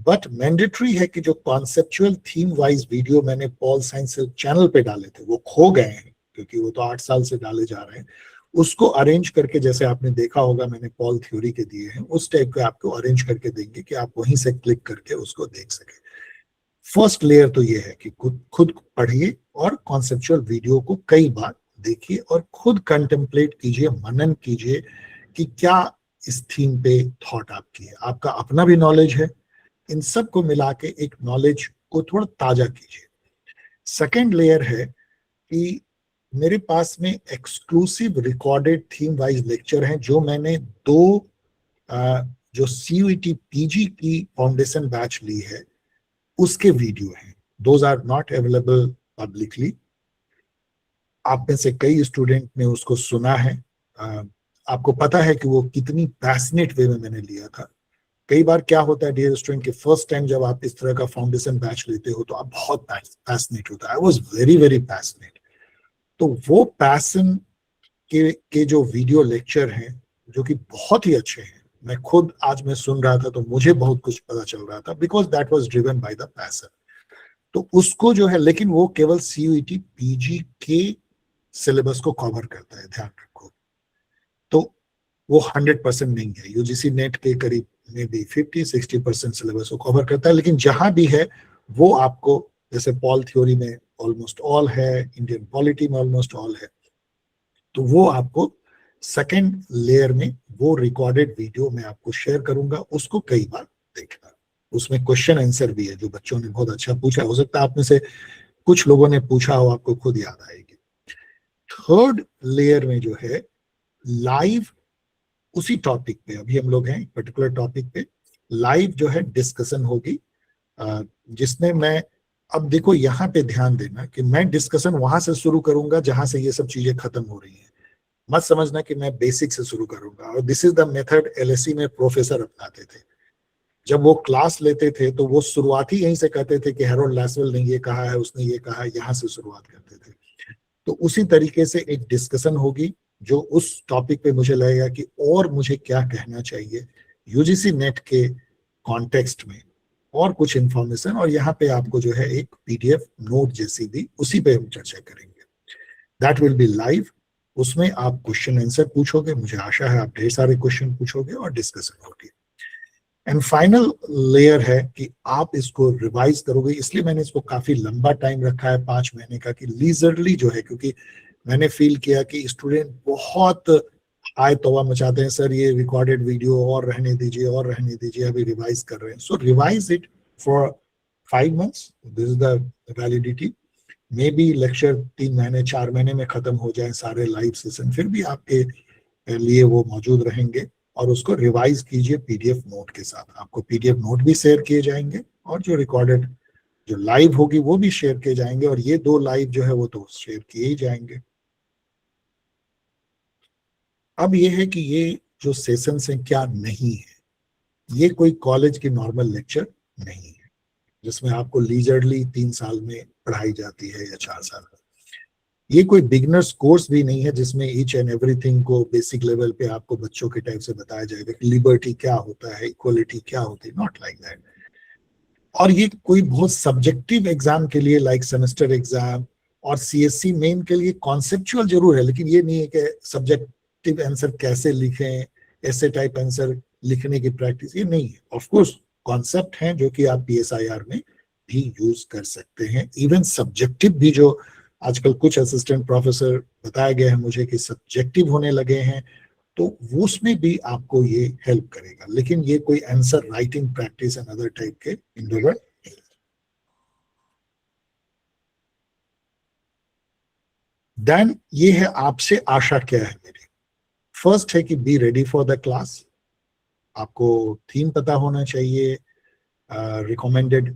Speaker 1: बट मैंडेटरी है कि जो कॉन्सेप्चुअल थीम वाइज वीडियो मैंने पॉल साइंस चैनल पे डाले थे वो खो गए हैं, क्योंकि वो तो 8 साल से डाले जा रहे हैं। उसको अरेंज करके, जैसे आपने देखा होगा मैंने पॉल थ्योरी के दिए हैं, उस टाइप के आपको अरेंज करके देंगे कि आप वहीं से क्लिक करके उसको देख सके। फर्स्ट लेयर तो ये है कि खुद पढ़िए और कॉन्सेप्चुअल वीडियो को कई बार देखिए और खुद कंटेम्पलेट कीजिए, मनन कीजिए कि क्या इस थीम पे थॉट आपकी है। आपका अपना भी नॉलेज है, इन सब को मिला के एक नॉलेज को थोड़ा ताजा कीजिए। सेकेंड लेयर है कि मेरे पास में exclusive recorded theme wise lecture हैं जो मैंने जो CUET PG की फाउंडेशन बैच ली है उसके वीडियो हैं। Those are not available publicly. आप में से कई स्टूडेंट ने उसको सुना है, आपको पता है कि वो कितनी पैशनेट वे में मैंने लिया था। कई बार क्या होता है डियर स्टूडेंट कि फर्स्ट टाइम जब आप इस तरह का फाउंडेशन बैच लेते हो तो आप बहुत पैशनेट होता है। I was very very passionate. तो वो पैशन के जो वीडियो लेक्चर हैं जो कि बहुत ही अच्छे हैं, मैं खुद आज मैं सुन रहा था तो मुझे बहुत कुछ पता चल रहा था, because that was driven by the passion. तो उसको जो है, लेकिन वो केवल CUET PG के सिलेबस को कवर करता है, ध्यान रखो। तो वो 100% नहीं है, UGC नेट के करीब में भी 50-60% सिलेबस को कवर करता है, लेकिन जहां भी है वो आपको, जैसे पॉल थ्योरी में ऑलमोस्ट ऑल है, इंडियन पॉलिटी में ऑलमोस्ट ऑल है, तो वो आपको सेकेंड लेयर में वो रिकॉर्डेड वीडियो मैं आपको शेयर करूंगा, उसको कई बार देखना। उसमें क्वेश्चन आंसर भी है जो बच्चों ने बहुत अच्छा पूछा, हो सकता है आप में से कुछ लोगों ने पूछा हो, आपको खुद याद आएगी। थर्ड लेयर में जो है लाइव उसी टॉपिक पे, अभी हम लोग हैं पर्टिकुलर टॉपिक पे, लाइव जो है डिस्कशन होगी, जिसमें मैं, अब देखो यहाँ पे ध्यान देना कि मैं डिस्कशन वहां से शुरू करूंगा जहां से ये सब चीजें खत्म हो रही हैं। मत समझना कि मैं बेसिक से शुरू करूंगा। और this is the method LSE में प्रोफेसर अपनाते थे। जब वो क्लास लेते थे तो वो शुरुआत ही यहीं से कहते थे कि हैरोल्ड लैसवेल ने ये कहा है, उसने ये कहा है, यहाँ से शुरुआत करते थे। तो उसी तरीके से एक डिस्कशन होगी जो उस टॉपिक पे मुझे लगेगा कि और मुझे क्या कहना चाहिए UGC नेट के कॉन्टेक्स्ट में, और कुछ इंफॉर्मेशन, और यहाँ पे आपको जो है एक PDF नोट जैसी भी, उसी पे हम चर्चा करेंगे। That will be live. उसमें आप क्वेश्चन आंसर पूछोगे, मुझे आशा है आप ढेर सारे क्वेश्चन पूछोगे और डिस्कशन होगी। एंड फाइनल लेयर है कि आप इसको रिवाइज करोगे, इसलिए मैंने इसको काफी लंबा टाइम रखा है 5 महीने का, कि लीजरली जो है, क्योंकि मैंने फील किया कि स्टूडेंट बहुत आय तौबा मचाते हैं, सर ये रिकॉर्डेड वीडियो और रहने दीजिए और रहने दीजिए, अभी रिवाइज कर रहे हैं। So revise it for 5 months, this is the validity. Maybe lecture 3 महीने 4 महीने में खत्म हो जाए सारे लाइव सेशन, फिर भी आपके लिए वो मौजूद रहेंगे। और उसको रिवाइज कीजिए PDF नोट के साथ। आपको PDF नोट भी शेयर किए जाएंगे और जो रिकॉर्डेड जो लाइव होगी वो भी शेयर किए जाएंगे, और ये 2 लाइव जो है वो तो शेयर किए ही जाएंगे। अब ये है कि ये जो सेशंस हैं क्या नहीं है, ये कोई कॉलेज की नॉर्मल लेक्चर नहीं है जिसमें आपको लीजरली 3 साल में पढ़ाई जाती है या 4 साल में। ये कोई बिगनर्स कोर्स भी नहीं है जिसमें ईच एंड एवरीथिंग को बेसिक लेवल पे आपको बच्चों के टाइप से बताया जाएगा कि लिबर्टी क्या होता है, इक्वलिटी क्या होती है, नॉट लाइक दैट। और ये कोई बहुत सब्जेक्टिव एग्जाम के लिए, लाइक सेमेस्टर एग्जाम और CSC मेन के लिए कॉन्सेप्चुअल जरूर है, लेकिन ये नहीं है कि सब्जेक्टिव आंसर कैसे लिखें, ऐसे टाइप आंसर लिखने की प्रैक्टिस, ये नहीं है। ऑफकोर्स कॉन्सेप्ट हैं जो कि आप PSIR में भी यूज कर सकते हैं। इवन सब्जेक्टिव भी जो आजकल कुछ असिस्टेंट प्रोफेसर बताया गया है मुझे कि सब्जेक्टिव होने लगे हैं, तो उसमें भी आपको ये हेल्प करेगा, लेकिन ये कोई answer writing practice and other type के इंडोवर। देन ये है आपसे आशा क्या है मेरी। फर्स्ट है कि be ready for the class. आपको थीम पता होना चाहिए, रिकमेंडेड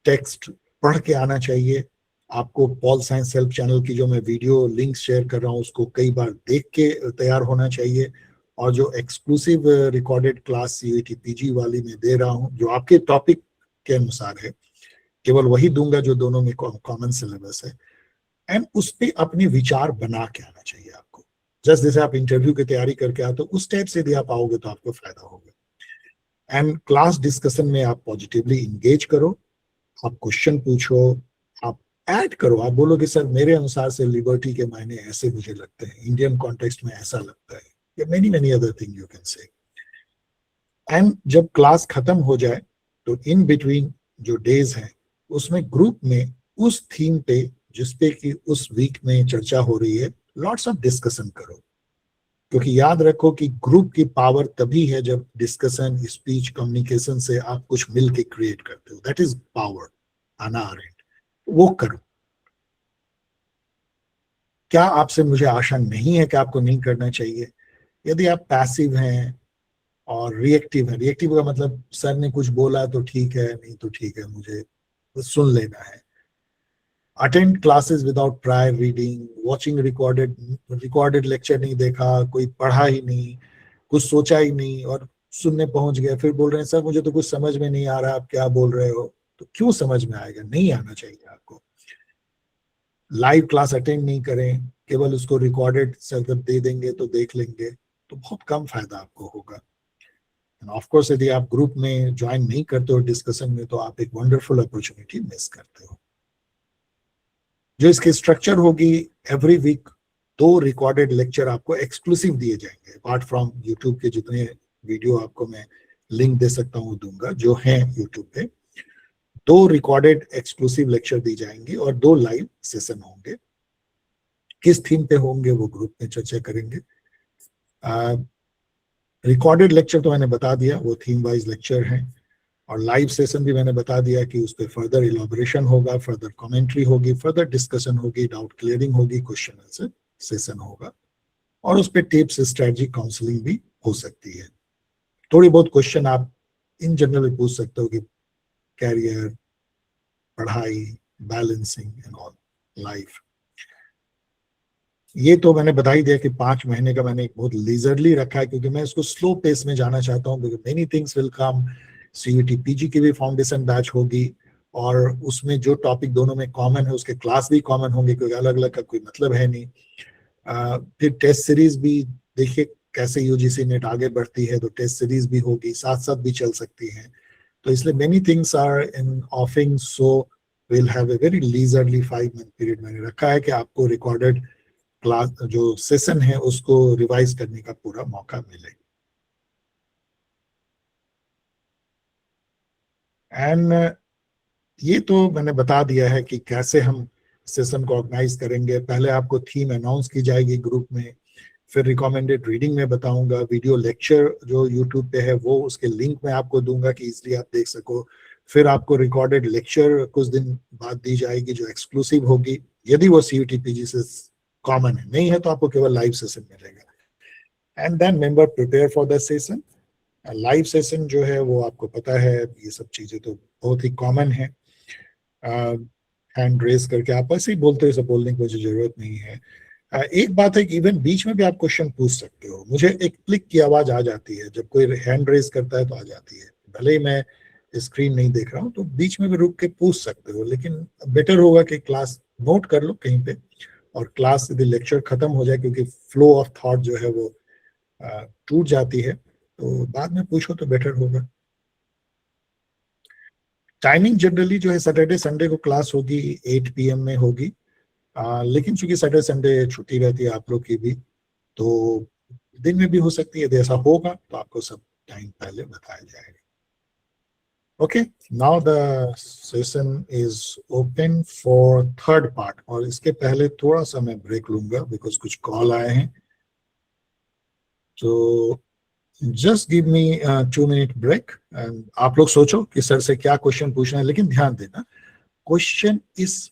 Speaker 1: टेक्स्ट पढ़ के आना चाहिए, आपको पॉल साइंस हेल्प चैनल की जो मैं वीडियो लिंक शेयर कर रहा हूँ उसको कई बार देख के तैयार होना चाहिए, और जो exclusive recorded class CUET PG वाली मैं दे रहा हूँ जो आपके टॉपिक के अनुसार है, केवल वही दूंगा जो दोनों में कॉमन सिलेबस है। एंड उस पर अपने विचार बना के आना चाहिए आपको, जस्ट जैसे आप इंटरव्यू की तैयारी करके आते हो उस टाइप से यदि आप आओगे तो आपको फायदा होगा। एंड क्लास डिस्कशन में आप पॉजिटिवली इंगेज करो, आप क्वेश्चन पूछो, आप ऐड करो, आप बोलो कि सर मेरे अनुसार से लिबर्टी के मायने ऐसे मुझे लगते हैं, इंडियन कॉन्टेक्स्ट में ऐसा लगता है, या many other thing you can say. And जब क्लास खत्म हो जाए तो इन बिटवीन जो डेज हैं उसमें ग्रुप में उस थीम पे जिसपे कि उस वीक में चर्चा हो रही है लॉट्स ऑफ डिस्कशन करो, क्योंकि याद रखो कि ग्रुप की पावर तभी है जब डिस्कशन, स्पीच, कम्युनिकेशन से आप कुछ मिल के क्रिएट करते हो, दैट इज पावर। आना अरेंड, वो करो। क्या आपसे मुझे आशा नहीं है कि आपको नहीं करना चाहिए? यदि आप पैसिव हैं और रिएक्टिव है, रिएक्टिव का मतलब सर ने कुछ बोला तो ठीक है, नहीं तो ठीक है, मुझे बस सुन लेना है। Attend classes without prior reading, watching recorded lecture नहीं देखा, कोई पढ़ा ही नहीं, कुछ सोचा ही नहीं और सुनने पहुंच गए, फिर बोल रहे हैं सर मुझे तो कुछ समझ में नहीं आ रहा, आप क्या बोल रहे हो। तो क्यों समझ में आएगा? नहीं आना चाहिए आपको। लाइव क्लास अटेंड नहीं करें, केवल उसको रिकॉर्डेड सर जब दे देंगे तो देख लेंगे, तो बहुत कम फायदा आपको होगा। ऑफ कोर्स यदि आप ग्रुप में ज्वाइन नहीं करते हो डिस्कशन में, तो आप एक वंडरफुल अपॉर्चुनिटी मिस करते हो। जो इसकी स्ट्रक्चर होगी, एवरी वीक 2 रिकॉर्डेड लेक्चर आपको एक्सक्लूसिव दिए जाएंगे। अपार्ट फ्रॉम यूट्यूब के जितने वीडियो आपको मैं लिंक दे सकता हूँ दूंगा, जो है यूट्यूब पे, 2 रिकॉर्डेड एक्सक्लूसिव लेक्चर दी जाएंगे और 2 लाइव सेशन होंगे। किस थीम पे होंगे वो ग्रुप में चर्चा करेंगे। रिकॉर्डेड लेक्चर तो मैंने बता दिया, वो थीम वाइज लेक्चर हैं, और लाइव सेशन भी मैंने बता दिया कि उस पर फर्दर इलाबोरेशन होगा, फर्दर कमेंट्री होगी, फर्दर डिस्कशन होगी, डाउट क्लियरिंग होगी, क्वेश्चन आंसर सेशन होगा, और उस पर टिप्स स्ट्रेटजी काउंसलिंग भी हो सकती है। थोड़ी बहुत क्वेश्चन आप इन जनरल भी पूछ सकते हो कि कैरियर, पढ़ाई, बैलेंसिंग एंड ऑल, लाइफ। ये तो मैंने बता ही दिया कि 5 महीने का मैंने एक बहुत लीजरली रखा है, क्योंकि मैं इसको स्लो पेस में जाना चाहता हूँ, because many things will come. CUET PG की भी फाउंडेशन बैच होगी, और उसमें जो टॉपिक दोनों में कॉमन है उसके क्लास भी कॉमन होंगे, क्योंकि अलग अलग का कोई मतलब है नहीं। फिर टेस्ट सीरीज भी देखिए कैसे यूजीसी नेट आगे बढ़ती है, तो टेस्ट सीरीज भी होगी, साथ साथ भी चल सकती है। तो इसलिए many things are in offing, so will have a very leisurely 5 month period मैंने रखा है कि आपको रिकॉर्डेड क्लास जो सेशन है उसको रिवाइज करने का पूरा मौका मिले। एंड ये तो मैंने बता दिया है कि कैसे हम सेशन को ऑर्गेनाइज करेंगे। पहले आपको थीम अनाउंस की जाएगी ग्रुप में, फिर रिकमेंडेड रीडिंग में बताऊंगा, वीडियो लेक्चर जो यूट्यूब पे है वो उसके लिंक में आपको दूंगा कि इसलिए आप देख सको। फिर आपको रिकॉर्डेड लेक्चर कुछ दिन बाद दी जाएगी जो एक्सक्लूसिव होगी, यदि वो सीयूटी पीजी से कॉमन है, नहीं है तो आपको केवल लाइव सेशन मिलेगा। And then member prepare for the session. Live session जो है वो आपको पता है, ये सब चीजें तो बहुत ही कॉमन है। हैंड रेस करके आप ऐसे ही बोलते हो, सब बोलने की कोई जरूरत नहीं है। एक बात है कि इवन बीच में भी आप क्वेश्चन पूछ सकते हो। मुझे एक क्लिक की आवाज आ जाती है जब कोई हैंड रेस करता है, तो आ जाती है, भले ही मैं स्क्रीन नहीं देख रहा हूँ, तो बीच में भी रुक के पूछ सकते हो। लेकिन बेटर होगा कि क्लास नोट कर लो कहीं पे, और क्लास यदि लेक्चर खत्म हो जाए, क्योंकि फ्लो ऑफ थॉट जो है वो टूट जाती है, तो बाद में पूछो तो बेटर होगा। टाइमिंग जनरली जो है सैटरडे संडे को क्लास होगी, 8 PM में होगी। लेकिन चूंकि सैटरडे संडे छुट्टी रहती है आप लोग की भी, तो दिन में भी हो सकती है। यदि ऐसा होगा तो आपको सब टाइम पहले बताया जाएगा। Okay, now the session is open for third part, और इसके पहले थोड़ा सा मैं ब्रेक लूंगा बिकॉज कुछ कॉल आए हैं। तो just give me 2 minute break. आप लोग सोचो कि सर से क्या क्वेश्चन पूछना है, लेकिन ध्यान देना क्वेश्चन इस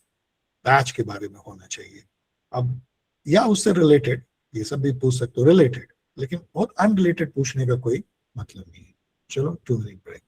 Speaker 1: बैच के बारे में होना चाहिए। अब या उससे रिलेटेड, ये सब भी पूछ सकते हो रिलेटेड, लेकिन बहुत अनरिलेटेड पूछने का कोई मतलब नहीं है। चलो 2 minute break.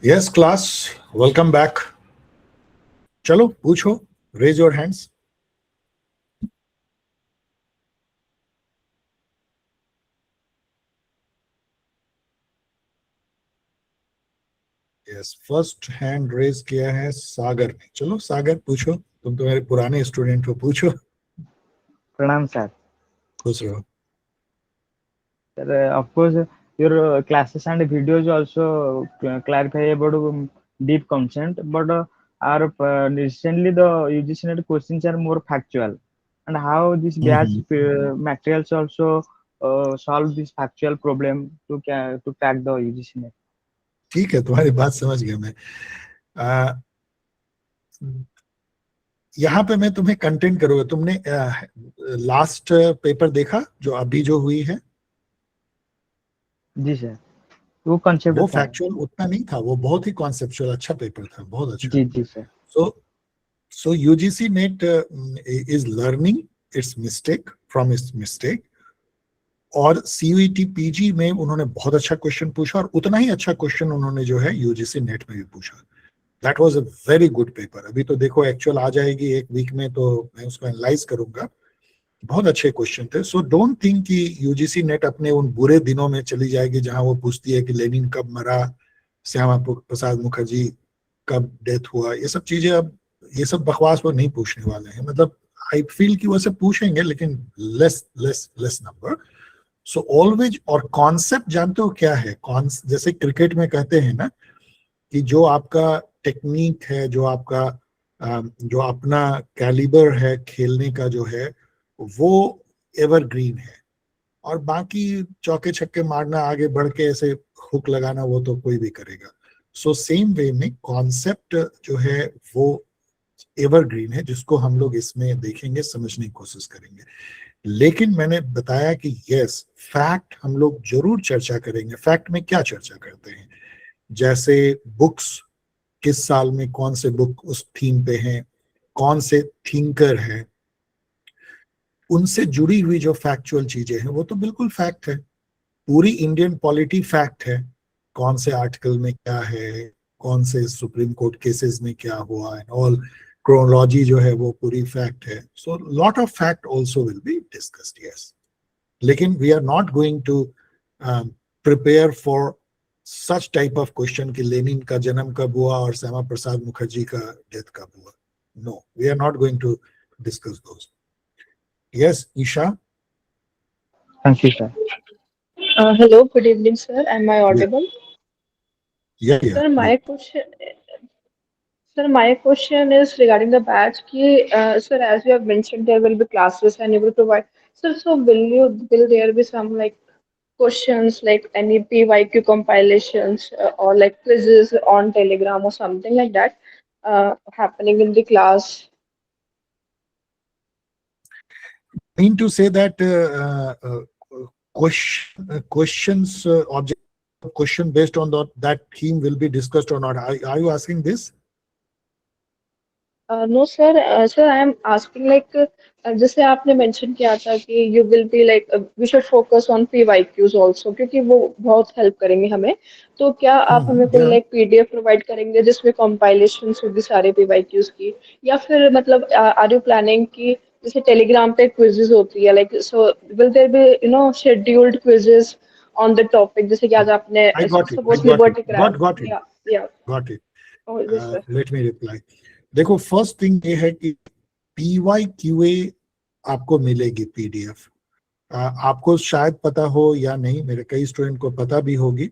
Speaker 1: Yes class, welcome back. चलो पूछो, raise your hands. Yes, first hand raise किया है सागर ने। चलो सागर पूछो, तुम तो मेरे पुराने स्टूडेंट हो, पूछो।
Speaker 6: Pranam sir.
Speaker 1: खुश रहो।
Speaker 6: Sir, of course, your classes and videos also clarify about deep concept, but recently the UGC NET questions are more factual, and how this batch materials also solve this factual problem to crack the UGC NET.
Speaker 1: ठीक है, तुम्हारी बात समझ गया मैं। यहाँ पे मैं तुम्हें कंटेंट करूंगा। तुमने लास्ट पेपर देखा जो अभी जो हुई है?
Speaker 6: जी सर, वो कंसेप्ट
Speaker 1: वो
Speaker 6: था।
Speaker 1: फैक्चुअल उतना नहीं था, वो बहुत ही कॉन्सेप्चुअल अच्छा पेपर था, बहुत अच्छा।
Speaker 6: जी जी sir.
Speaker 1: So UGC NET is learning its mistake from its mistake, और CUET PG में उन्होंने बहुत अच्छा क्वेश्चन पूछा, और उतना ही अच्छा क्वेश्चन उन्होंने जो है UGC NET में भी पूछा। That was a very good paper। अभी तो देखो एक्चुअल आ जाएगी एक वीक में, तो मैं उसको एनालाइज करूंगा। बहुत अच्छे क्वेश्चन थे। सो डोंट थिंक कि UGC NET अपने उन बुरे दिनों में चली जाएगी जहां वो पूछती है कि लेनिन कब मरा, श्यामा प्रसाद मुखर्जी कब डेथ हुआ, ये सब चीजें। अब ये सब बकवास वो नहीं पूछने वाले हैं। मतलब आई फील कि वो सब पूछेंगे, लेकिन लेस नंबर। सो ऑलवेज, और कॉन्सेप्ट जानते हो क्या है? जैसे क्रिकेट में कहते हैं ना कि जो आपका टेक्निक है, जो आपका जो अपना कैलिबर है खेलने का जो है, वो एवरग्रीन है, और बाकी चौके छक्के मारना, आगे बढ़ के ऐसे हुक लगाना, वो तो कोई भी करेगा। सो सेम वे में कॉन्सेप्ट जो है वो एवरग्रीन है, जिसको हम लोग इसमें देखेंगे, समझने की कोशिश करेंगे। लेकिन मैंने बताया कि यस, फैक्ट हम लोग जरूर चर्चा करेंगे। फैक्ट में क्या चर्चा करते हैं? जैसे बुक्स, किस साल में कौन से बुक उस थीम पे हैं, कौन से थिंकर हैं, उनसे जुड़ी हुई जो फैक्चुअल चीजें हैं वो तो बिल्कुल फैक्ट है। पूरी इंडियन पॉलिटी फैक्ट है, कौन से आर्टिकल में क्या है, कौन से सुप्रीम कोर्ट केसेस में क्या हुआ, एंड ऑल क्रोनोलॉजी जो है वो पूरी फैक्ट है। So lot of fact also will be discussed, yes. लेकिन we are not going to prepare for such type of question कि लेनिन का जन्म कब हुआ और श्यामा प्रसाद मुखर्जी का डेथ कब हुआ। No, we are not going to discuss those. Yes, Isha.
Speaker 6: Thank you sir.
Speaker 5: Hello, good evening, sir. Am I audible?
Speaker 1: Yeah.
Speaker 5: Sir, my question is regarding the batch. Sir, as you have mentioned, there will be classes and you will provide. Sir, so will there be some like questions like any PYQ compilations or like quizzes on Telegram or something like that happening in the class?
Speaker 1: Mean to say that question based on that theme will be discussed or not? Are you asking this?
Speaker 5: No, sir. Sir, I am asking like जैसे आपने mention किया था कि you will be like we should focus on PYQs also क्योंकि वो बहुत help करेंगे हमें। तो क्या आप हमें कोई like PDF provide करेंगे जिसमें compilations होगी सारे PYQs की, या फिर मतलब are you planning कि जैसे Telegram पे quizzes होती है, like so will there be scheduled quizzes on the topic जैसे कि आज आपने suppose Liberty Craft।
Speaker 1: Got it.
Speaker 5: Oh, yes, sir.
Speaker 1: Let me reply. देखो, फर्स्ट थिंग ये है कि PYQA आपको मिलेगी PDF। आपको शायद पता हो या नहीं, मेरे कई स्टूडेंट को पता भी होगी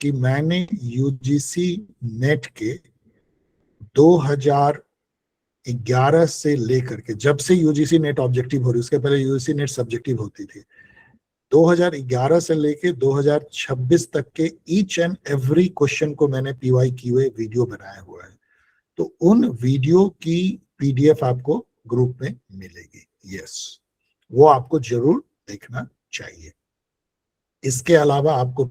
Speaker 1: कि मैंने UGC NET के 2011 से लेकर के, जब से UGC NET ऑब्जेक्टिव हो रही, उसके पहले UGC NET सब्जेक्टिव होती थी, 2011 से लेके 2026 तक के ईच एंड एवरी क्वेश्चन को मैंने PYQA वीडियो बनाया हुआ है। तो उन वीडियो की PDF आपको ग्रुप में मिलेगी। यस, वो आपको जरूर देखना चाहिए। इसके अलावा आपको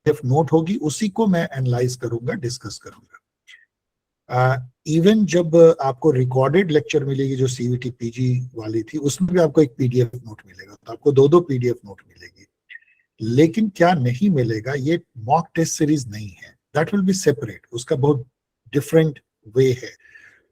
Speaker 1: नोट होगी, उसी को मैं एनालाइज करूंगा, डिस्कस करूंगा। इवन जब आपको रिकॉर्डेड लेक्चर मिलेगी जो CUET PG वाली थी, उसमें भी आपको एक PDF नोट मिलेगा। तो आपको दो PDF नोट मिलेगी। लेकिन क्या नहीं मिलेगा, ये मॉक टेस्ट सीरीज नहीं है, दैट विल बी सेपरेट, उसका बहुत डिफरेंट वे है।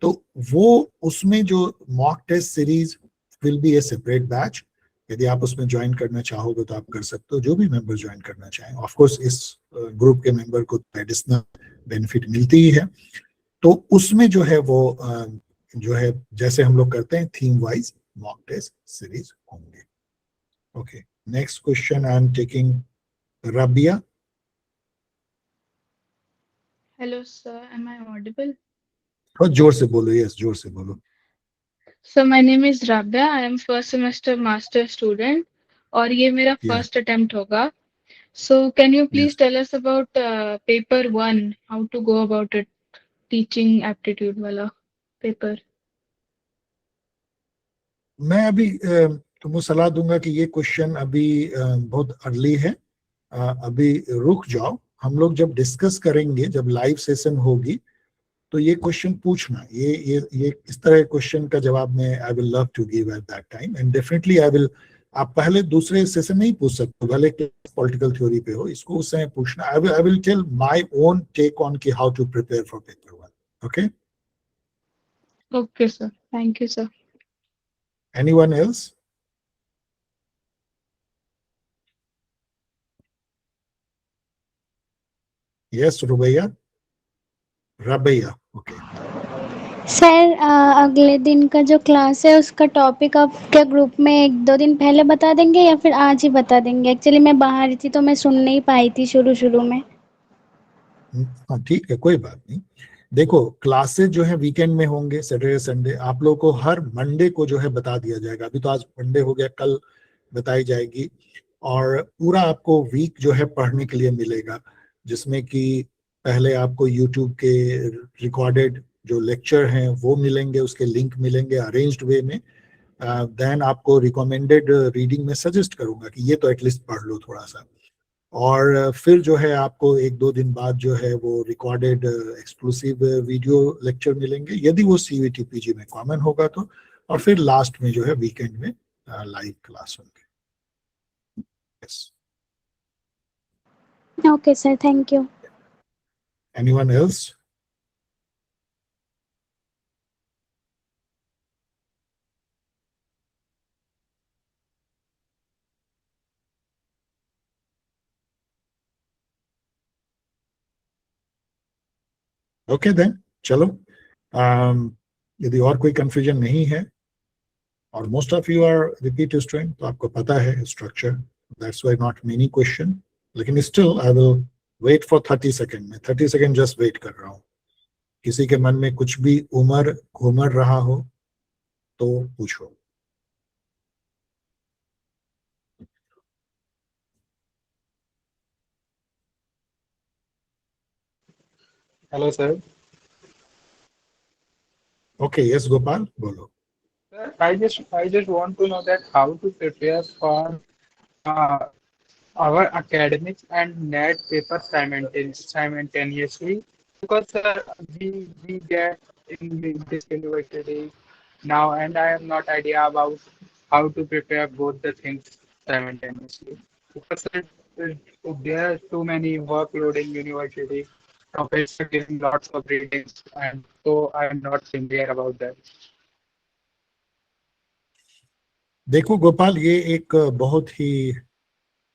Speaker 1: तो वो उसमें जो mock test series will be a separate batch. यदि आप उसमें ज्वाइन करना चाहोगे तो आप कर सकते हो, जो भी मेंबर ज्वाइन करना चाहें। ऑफ कोर्स इस ग्रुप के मेंबर को एडिशनल बेनिफिट मिलती ही है। तो उसमें जो है वो जो है जैसे हम लोग करते हैं theme wise mock test series होंगे। Okay, next question I am taking Rabia.
Speaker 10: Hello, sir. Am I audible?
Speaker 1: बहुत जोर से बोलो, यस जोर से बोलो।
Speaker 10: So my name is Rabia. I am first semester master student और ये मेरा
Speaker 1: Yeah.
Speaker 10: first attempt होगा. So can you please
Speaker 1: Yes.
Speaker 10: tell us about paper 1, how to go about it, teaching aptitude वाला paper?
Speaker 1: मैं अभी तुमको सलाह दूंगा कि ये क्वेश्चन अभी बहुत अर्ली है, अभी रुक जाओ। हम लोग जब डिस्कस करेंगे, जब लाइव सेशन होगी, तो ये क्वेश्चन पूछना। ये इस तरह क्वेश्चन का जवाब मैं I will love to give at that time and definitely I will. आप पहले दूसरे सेशन नहीं पूछ सकते, भले पॉलिटिकल थ्योरी पे हो, इसको उस समय पूछना। I will tell my own take on कि how to prepare for paper 1। Okay,
Speaker 10: Okay, sir. Thank you, sir.
Speaker 1: Anyone else? Yes Rubaiya, Rabaiya. Okay,
Speaker 4: sir अगले दिन का जो क्लास है उसका टॉपिक आप क्या ग्रुप में 1-2 दिन पहले बता देंगे या फिर आज ही बता देंगे? एक्चुअली मैं बाहर थी तो मैं सुन नहीं पाई थी शुरू में।
Speaker 1: हाँ ठीक है, कोई बात नहीं। देखो, क्लासेस जो है वीकेंड में होंगे, सैटरडे संडे। आप लोगों को हर मंडे को जो है बता दिया जाएगा। अभी तो आज मंडे हो गया, कल बताई जाएगी। और पूरा आपको वीक जो है पढ़ने के लिए मिलेगा, जिसमें कि पहले आपको यूट्यूब के रिकॉर्डेड जो लेक्चर हैं वो मिलेंगे, उसके लिंक मिलेंगे अरेंज्ड वे में। देन आपको रिकमेंडेड रीडिंग में सजेस्ट करूंगा कि ये तो एटलीस्ट पढ़ लो थोड़ा सा। और फिर जो है आपको 1-2 दिन बाद जो है वो रिकॉर्डेड एक्सक्लूसिव वीडियो लेक्चर मिलेंगे, यदि वो सीयूईटी पीजी में कॉमन होगा तो। और फिर लास्ट में जो है वीकेंड में लाइव क्लास होंगे। Yes,
Speaker 4: okay sir, thank you.
Speaker 1: Anyone else? Okay then, चलो। यदि और कोई कंफ्यूजन नहीं है, और most of you are repeat student, तो आपको पता है structure, that's why not many question. लेकिन still I will wait for 30 second में। 30 सेकेंड जस्ट वेट कर रहा हूँ। किसी के मन में कुछ भी घूमर रहा हो तो पूछो।
Speaker 11: Hello, sir.
Speaker 1: Okay, yes Gopal, बोलो।
Speaker 11: Sir, I just want to know that how to prepare for uh, our academics and NET paper simultaneously, because we get in this university now, and I have not idea about how to prepare both the things simultaneously, because there are too many workload in university. Professor giving lots of readings, and so I am not familiar about that.
Speaker 1: देखो गोपाल, ये एक बहुत ही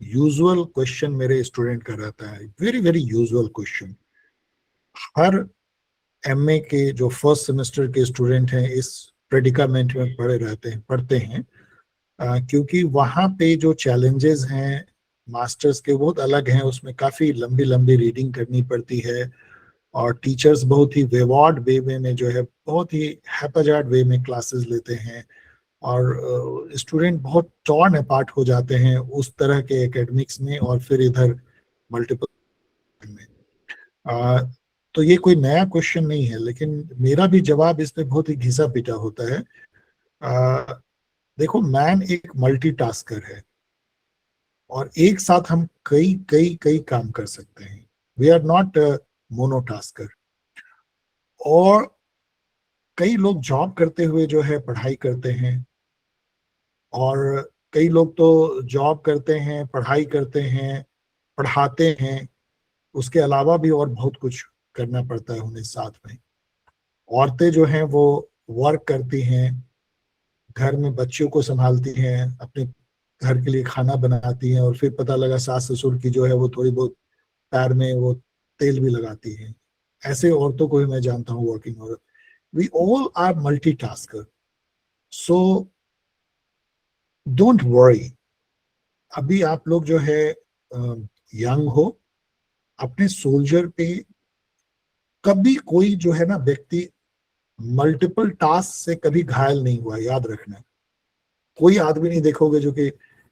Speaker 1: usual question मेरे student का रहता है, very very usual question. हर MA के जो फर्स्ट सेमेस्टर के स्टूडेंट हैं इस प्रेडिकामेंट में पढ़ते हैं, क्योंकि वहाँ पे जो चैलेंजेस हैं मास्टर्स के बहुत अलग हैं। उसमें काफ़ी लंबी लंबी रीडिंग करनी पड़ती है, और टीचर्स बहुत ही वेवार्ड वे में जो है बहुत ही हैप्पीजार्ड वे में क्लासेस लेते हैं, और स्टूडेंट बहुत टॉर्न अपार्ट हो जाते हैं उस तरह के एकेडमिक्स में, और फिर इधर मल्टीपल में। तो ये कोई नया क्वेश्चन नहीं है, लेकिन मेरा भी जवाब इस पे बहुत ही घिसा पिटा होता है। देखो, मैन एक मल्टीटास्कर है, और एक साथ हम कई कई कई काम कर सकते हैं। We are not monotasker. और कई लोग जॉब करते हुए जो है पढ़ाई करते हैं, और कई लोग तो जॉब करते हैं, पढ़ाई करते हैं, पढ़ाते हैं, उसके अलावा भी और बहुत कुछ करना पड़ता है उन्हें साथ में। औरतें जो हैं वो वर्क करती हैं, घर में बच्चों को संभालती हैं, अपने घर के लिए खाना बनाती हैं, और फिर पता लगा सास ससुर की जो है वो थोड़ी बहुत पैर में वो तेल भी लगाती हैं। ऐसे औरतों को भी मैं जानता हूँ वर्किंग औरत। We all are multitasker, so don't worry. अभी आप लोग जो है यंग हो, अपने सोल्जर पे कभी कोई जो है ना व्यक्ति मल्टीपल टास्क से कभी घायल नहीं हुआ, याद रखना। कोई आदमी नहीं देखोगे जो कि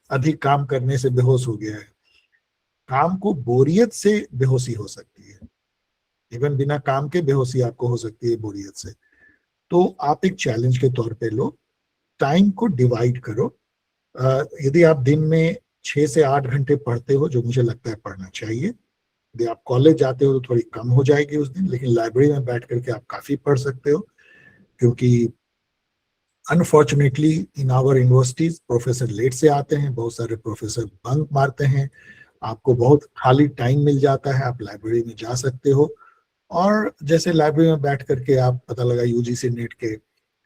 Speaker 1: अधिक काम करने से बेहोश हो गया है। काम को बोरियत से बेहोशी हो सकती है, इवन बिना काम के बेहोशी आपको हो सकती है बोरियत से। तो आप एक चैलेंज के तौर पे लो, टाइम को डिवाइड करो। यदि आप दिन में 6 से 8 घंटे पढ़ते हो, जो मुझे लगता है पढ़ना चाहिए, यदि आप कॉलेज जाते हो तो थोड़ी कम हो जाएगी उस दिन, लेकिन लाइब्रेरी में बैठ करके आप काफी पढ़ सकते हो, क्योंकि unfortunately in our universities professor late से आते हैं, बहुत सारे प्रोफेसर बंक मारते हैं, आपको बहुत खाली टाइम मिल जाता है, आप लाइब्रेरी में जा सकते हो। और जैसे लाइब्रेरी में बैठ करके आप पता लगा यूजीसी नेट के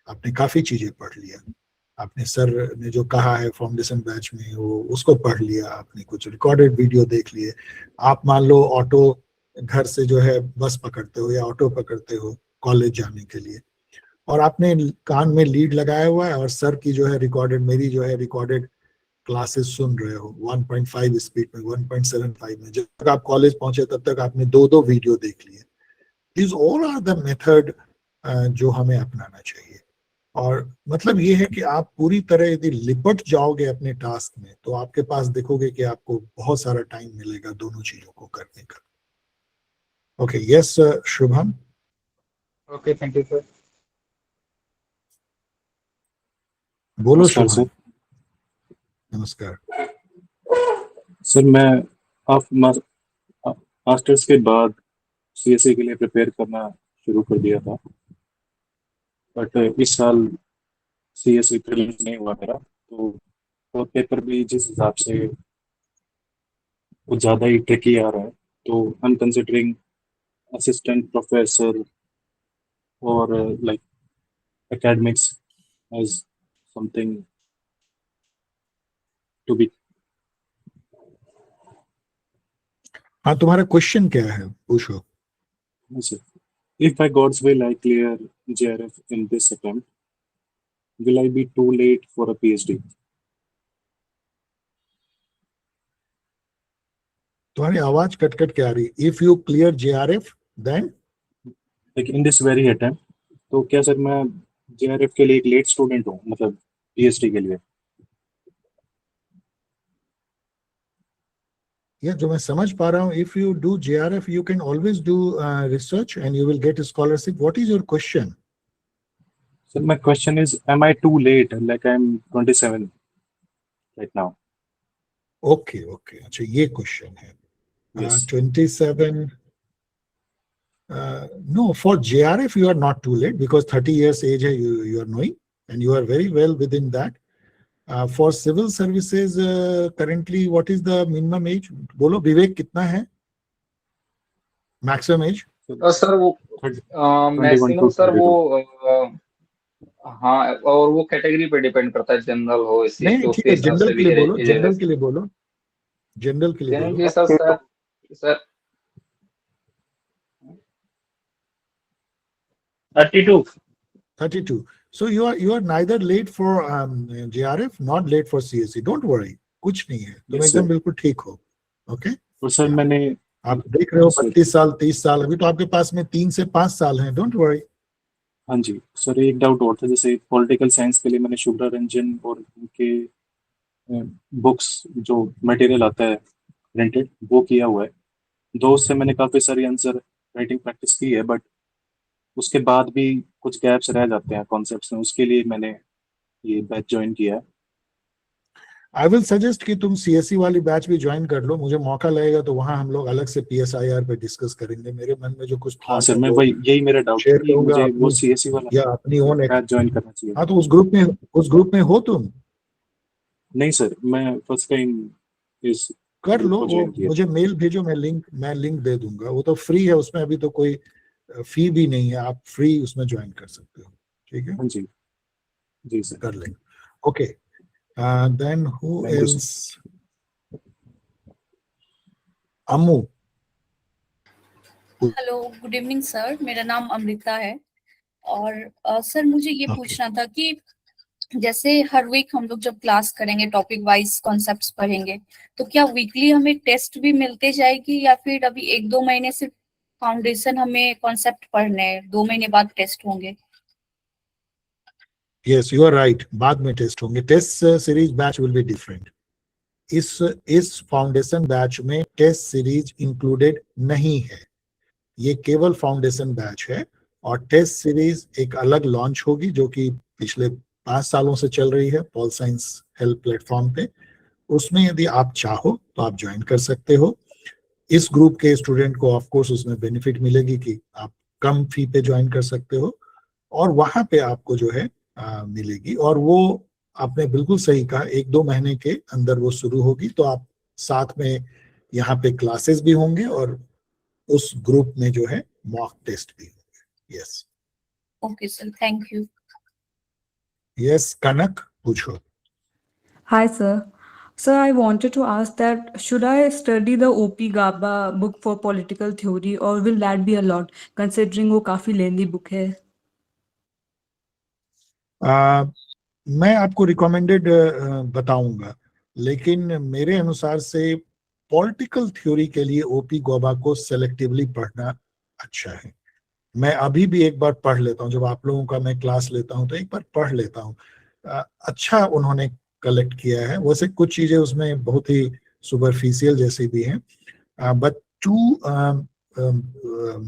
Speaker 1: आपने काफी चीजें पढ़ लिया, आपने सर ने जो कहा है फाउंडेशन बैच में वो उसको पढ़ लिया, आपने कुछ रिकॉर्डेड वीडियो देख लिए। आप मान लो ऑटो घर से जो है बस पकड़ते हो या ऑटो पकड़ते हो कॉलेज जाने के लिए, और आपने कान में लीड लगाया हुआ है और सर की जो है रिकॉर्डेड, मेरी जो है रिकॉर्डेड क्लासेस सुन रहे हो 1.5 स्पीड में, 1.75 में। जब तक आप कॉलेज पहुंचे तब तक आपने 2-2 वीडियो देख लिए। This all are the method जो हमें अपनाना चाहिए। और मतलब ये है कि आप पूरी तरह यदि लिपट जाओगे अपने टास्क में, तो आपके पास देखोगे कि आपको बहुत सारा टाइम मिलेगा दोनों चीजों को करने का। Okay, yes Shubham.
Speaker 11: Okay, thank you sir.
Speaker 1: बोलो
Speaker 9: नमस्कार
Speaker 1: शुभम।
Speaker 9: सर।
Speaker 1: नमस्कार
Speaker 9: सर, मैं मास्टर्स के बाद सीएसए के लिए प्रिपेयर करना शुरू कर दिया था, बट इस साल सीएसए प्रीलिम्स नहीं हुआ मेरा, तो पेपर भी जिस हिसाब से कुछ ज़्यादा ही ट्रिकी आ रहा है, तो I am considering assistant professor और like academics as something to be.
Speaker 1: हाँ, तुम्हारा क्वेश्चन क्या है, पूछो।
Speaker 9: Yes, sir. If by God's will I clear JRF in this attempt, will I be too late for a PhD?
Speaker 1: तुम्हारी आवाज cut cut के आ रही। If you clear JRF then
Speaker 9: Like in this very attempt, तो क्या sir मैं JRF के लिए एक लेट स्टूडेंट हूँ, मतलब PhD के लिए?
Speaker 1: या जो मैं समझ पा रहा हूँ, if you do JRF you can always do research and you will get scholarship. What is your question?
Speaker 9: Sir, my question is, am I too late? Like I'm 27 right now.
Speaker 1: Okay okay, अच्छा ये question है।
Speaker 9: Yes.
Speaker 1: 27 no, for JRF you are not too late because 30 years age है, you are knowing and you are very well within that. For civil services currently what is the minimum age? बोलो विवेक, कितना है maximum age?
Speaker 7: Sir वो
Speaker 9: 21
Speaker 7: maximum
Speaker 9: to
Speaker 7: sir
Speaker 9: 22.
Speaker 7: वो हाँ, और वो category पे डिपेंड करता है, जनरल हो एससी
Speaker 1: नहीं
Speaker 7: तो
Speaker 1: ठीक
Speaker 7: उसके
Speaker 1: है,
Speaker 7: हिसाब
Speaker 1: जनरल
Speaker 7: से
Speaker 1: के
Speaker 7: भी
Speaker 1: लिए बोलो,
Speaker 7: एज
Speaker 1: जनरल के लिए बोलो, जनरल के लिए
Speaker 7: जनरल
Speaker 1: बोलो।
Speaker 7: के हिसाब से sir
Speaker 1: 32. So you are neither late for JRF, not late for CSE. Don't worry, कुछ नहीं है, तुम
Speaker 9: Yes,
Speaker 1: एकदम
Speaker 9: sir.
Speaker 1: बिल्कुल ठीक हो। ओके,
Speaker 9: तो सर मैंने
Speaker 1: आप देख रहे हो
Speaker 9: Yes, sir.
Speaker 1: 32 साल 30 साल, अभी तो आपके पास में 3 से 5 साल हैं। Don't worry.
Speaker 9: हाँ जी सर, एक डाउट और था, जैसे पॉलिटिकल साइंस के लिए मैंने शुभ्रा रंजन और उनके बुक्स जो मटेरियल आता है प्रिंटेड वो किया हुआ है, दो उससे मैंने काफ़ी सारी आंसर राइटिंग प्रैक्टिस की है, बट उसके बाद भी कुछ गैप्स रह जाते हैं कॉन्सेप्ट्स में, उसके लिए मैंने ये बैच ज्वाइन किया है।
Speaker 1: आई विल सजेस्ट कि तुम CSE वाली बैच भी ज्वाइन कर लो, मुझे मौका लगेगा तो वहां हम लोग अलग से PSIR पे डिस्कस करेंगे। मेरे मन में जो कुछ
Speaker 9: हाँ
Speaker 1: थॉट
Speaker 9: सर,
Speaker 1: है
Speaker 9: मैं
Speaker 1: वो
Speaker 9: वही यही मेरा डाउट है
Speaker 1: शेयर
Speaker 9: कि
Speaker 1: करूंगा
Speaker 9: मुझे वो
Speaker 1: अपनी
Speaker 9: CSE वाला
Speaker 1: या अपनी ओन।
Speaker 9: बैच ज्वाइन करना चाहिए।
Speaker 1: हाँ तो उस ग्रुप में हो तुम?
Speaker 9: नहीं सर, मैं फर्स्ट टाइम इस
Speaker 1: कर लो,
Speaker 9: को
Speaker 1: वो
Speaker 9: ज्वाइन किया।
Speaker 1: मुझे मेल भेजो, मैं लिंक दे दूंगा। वो तो फ्री है, उसमें अभी तो कोई फी भी नहीं है, आप फ्री उसमें ज्वाइन कर सकते हो। ठीक है,
Speaker 9: हाँ जी, जी सर।
Speaker 1: कर लेंगे। Okay, then who
Speaker 9: Thank you,
Speaker 1: else? Ammu.
Speaker 12: Hello, good evening sir, मेरा नाम अमृता है। और सर मुझे ये
Speaker 1: Okay.
Speaker 12: पूछना था कि जैसे हर वीक हम लोग जब क्लास करेंगे, टॉपिक वाइज कॉन्सेप्ट्स पढ़ेंगे, तो क्या वीकली हमें टेस्ट भी मिलते जाएगी या फिर अभी 1-2 महीने से फाउंडेशन हमें कॉन्सेप्ट पढ़ने हैं, 2 महीने बाद टेस्ट होंगे?
Speaker 1: यस, यू आर राइट, बाद में टेस्ट होंगे। Test series batch will be different. इस फाउंडेशन बैच में टेस्ट सीरीज इंक्लूडेड नहीं है, ये केवल फाउंडेशन बैच है। और टेस्ट सीरीज एक अलग लॉन्च होगी जो कि पिछले 5 सालों से चल रही है पॉल साइंस हेल्प प्लेटफॉर्म पे। उसमें यदि आप चाहो तो आप ज्वाइन कर सकते हो। इस ग्रुप के स्टूडेंट को ऑफ कोर्स उसमें बेनिफिट मिलेगी कि आप कम फी पे ज्वाइन कर सकते हो, और वहां पे आपको जो है मिलेगी। और वो आपने बिल्कुल सही कहा, 1-2 महीने के अंदर वो शुरू होगी, तो आप साथ में यहाँ पे क्लासेस भी होंगे और उस ग्रुप में जो है मॉक टेस्ट भी होंगे। Yes
Speaker 12: okay sir, thank you.
Speaker 1: Yes, Kanak पूछो।
Speaker 13: Hi, sir. Sir, I wanted to ask that should I study the O.P. Gaba book for political theory, or will that be a lot, considering वो काफी lengthy book है?
Speaker 1: मैं आपको recommended बताऊंगा, लेकिन मेरे अनुसार से पॉलिटिकल थ्योरी के लिए ओपी गौबा को सेलेक्टिवली पढ़ना अच्छा है। मैं अभी भी एक बार पढ़ लेता हूँ, जब आप लोगों का मैं क्लास लेता हूँ तो एक बार पढ़ लेता हूँ। अच्छा उन्होंने कलेक्ट किया है। वैसे कुछ चीजें उसमें बहुत ही सुपरफिशियल जैसी भी हैं, बट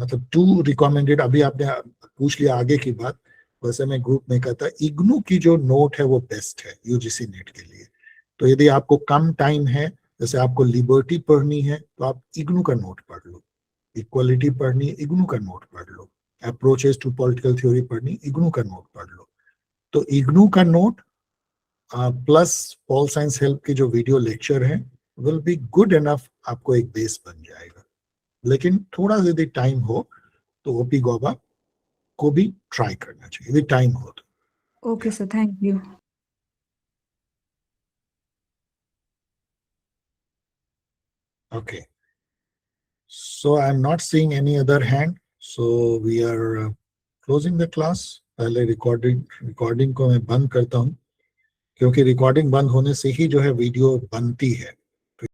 Speaker 1: मतलब टू रिकमेंडेड। अभी आपने पूछ लिया आगे की बात, वैसे मैं ग्रुप में कहता, इग्नू की जो नोट है वो बेस्ट है यूजीसी नेट के लिए। तो यदि आपको कम टाइम है, जैसे आपको लिबर्टी पढ़नी है तो आप इग्नू का नोट पढ़ लो, इक्वालिटी पढ़नी है इग्नू का नोट पढ़ लो, अप्रोचेस टू पॉलिटिकल थ्योरी पढ़नी इग्नू का नोट पढ़ लो। तो इग्नू का note plus pol science help की जो वीडियो लेक्चर है विल बी गुड इनफ, आपको एक बेस बन जाएगा। लेकिन थोड़ा यदि टाइम हो तो ओपी गौबा को भी ट्राई करना चाहिए यदि टाइम हो तो।
Speaker 13: Okay, sir. Thank you.
Speaker 1: Okay. So I'm not seeing any other hand. So we are closing the class. पहले रिकॉर्डिंग को मैं बंद करता हूँ, क्योंकि रिकॉर्डिंग बंद होने से ही जो है वीडियो बनती है।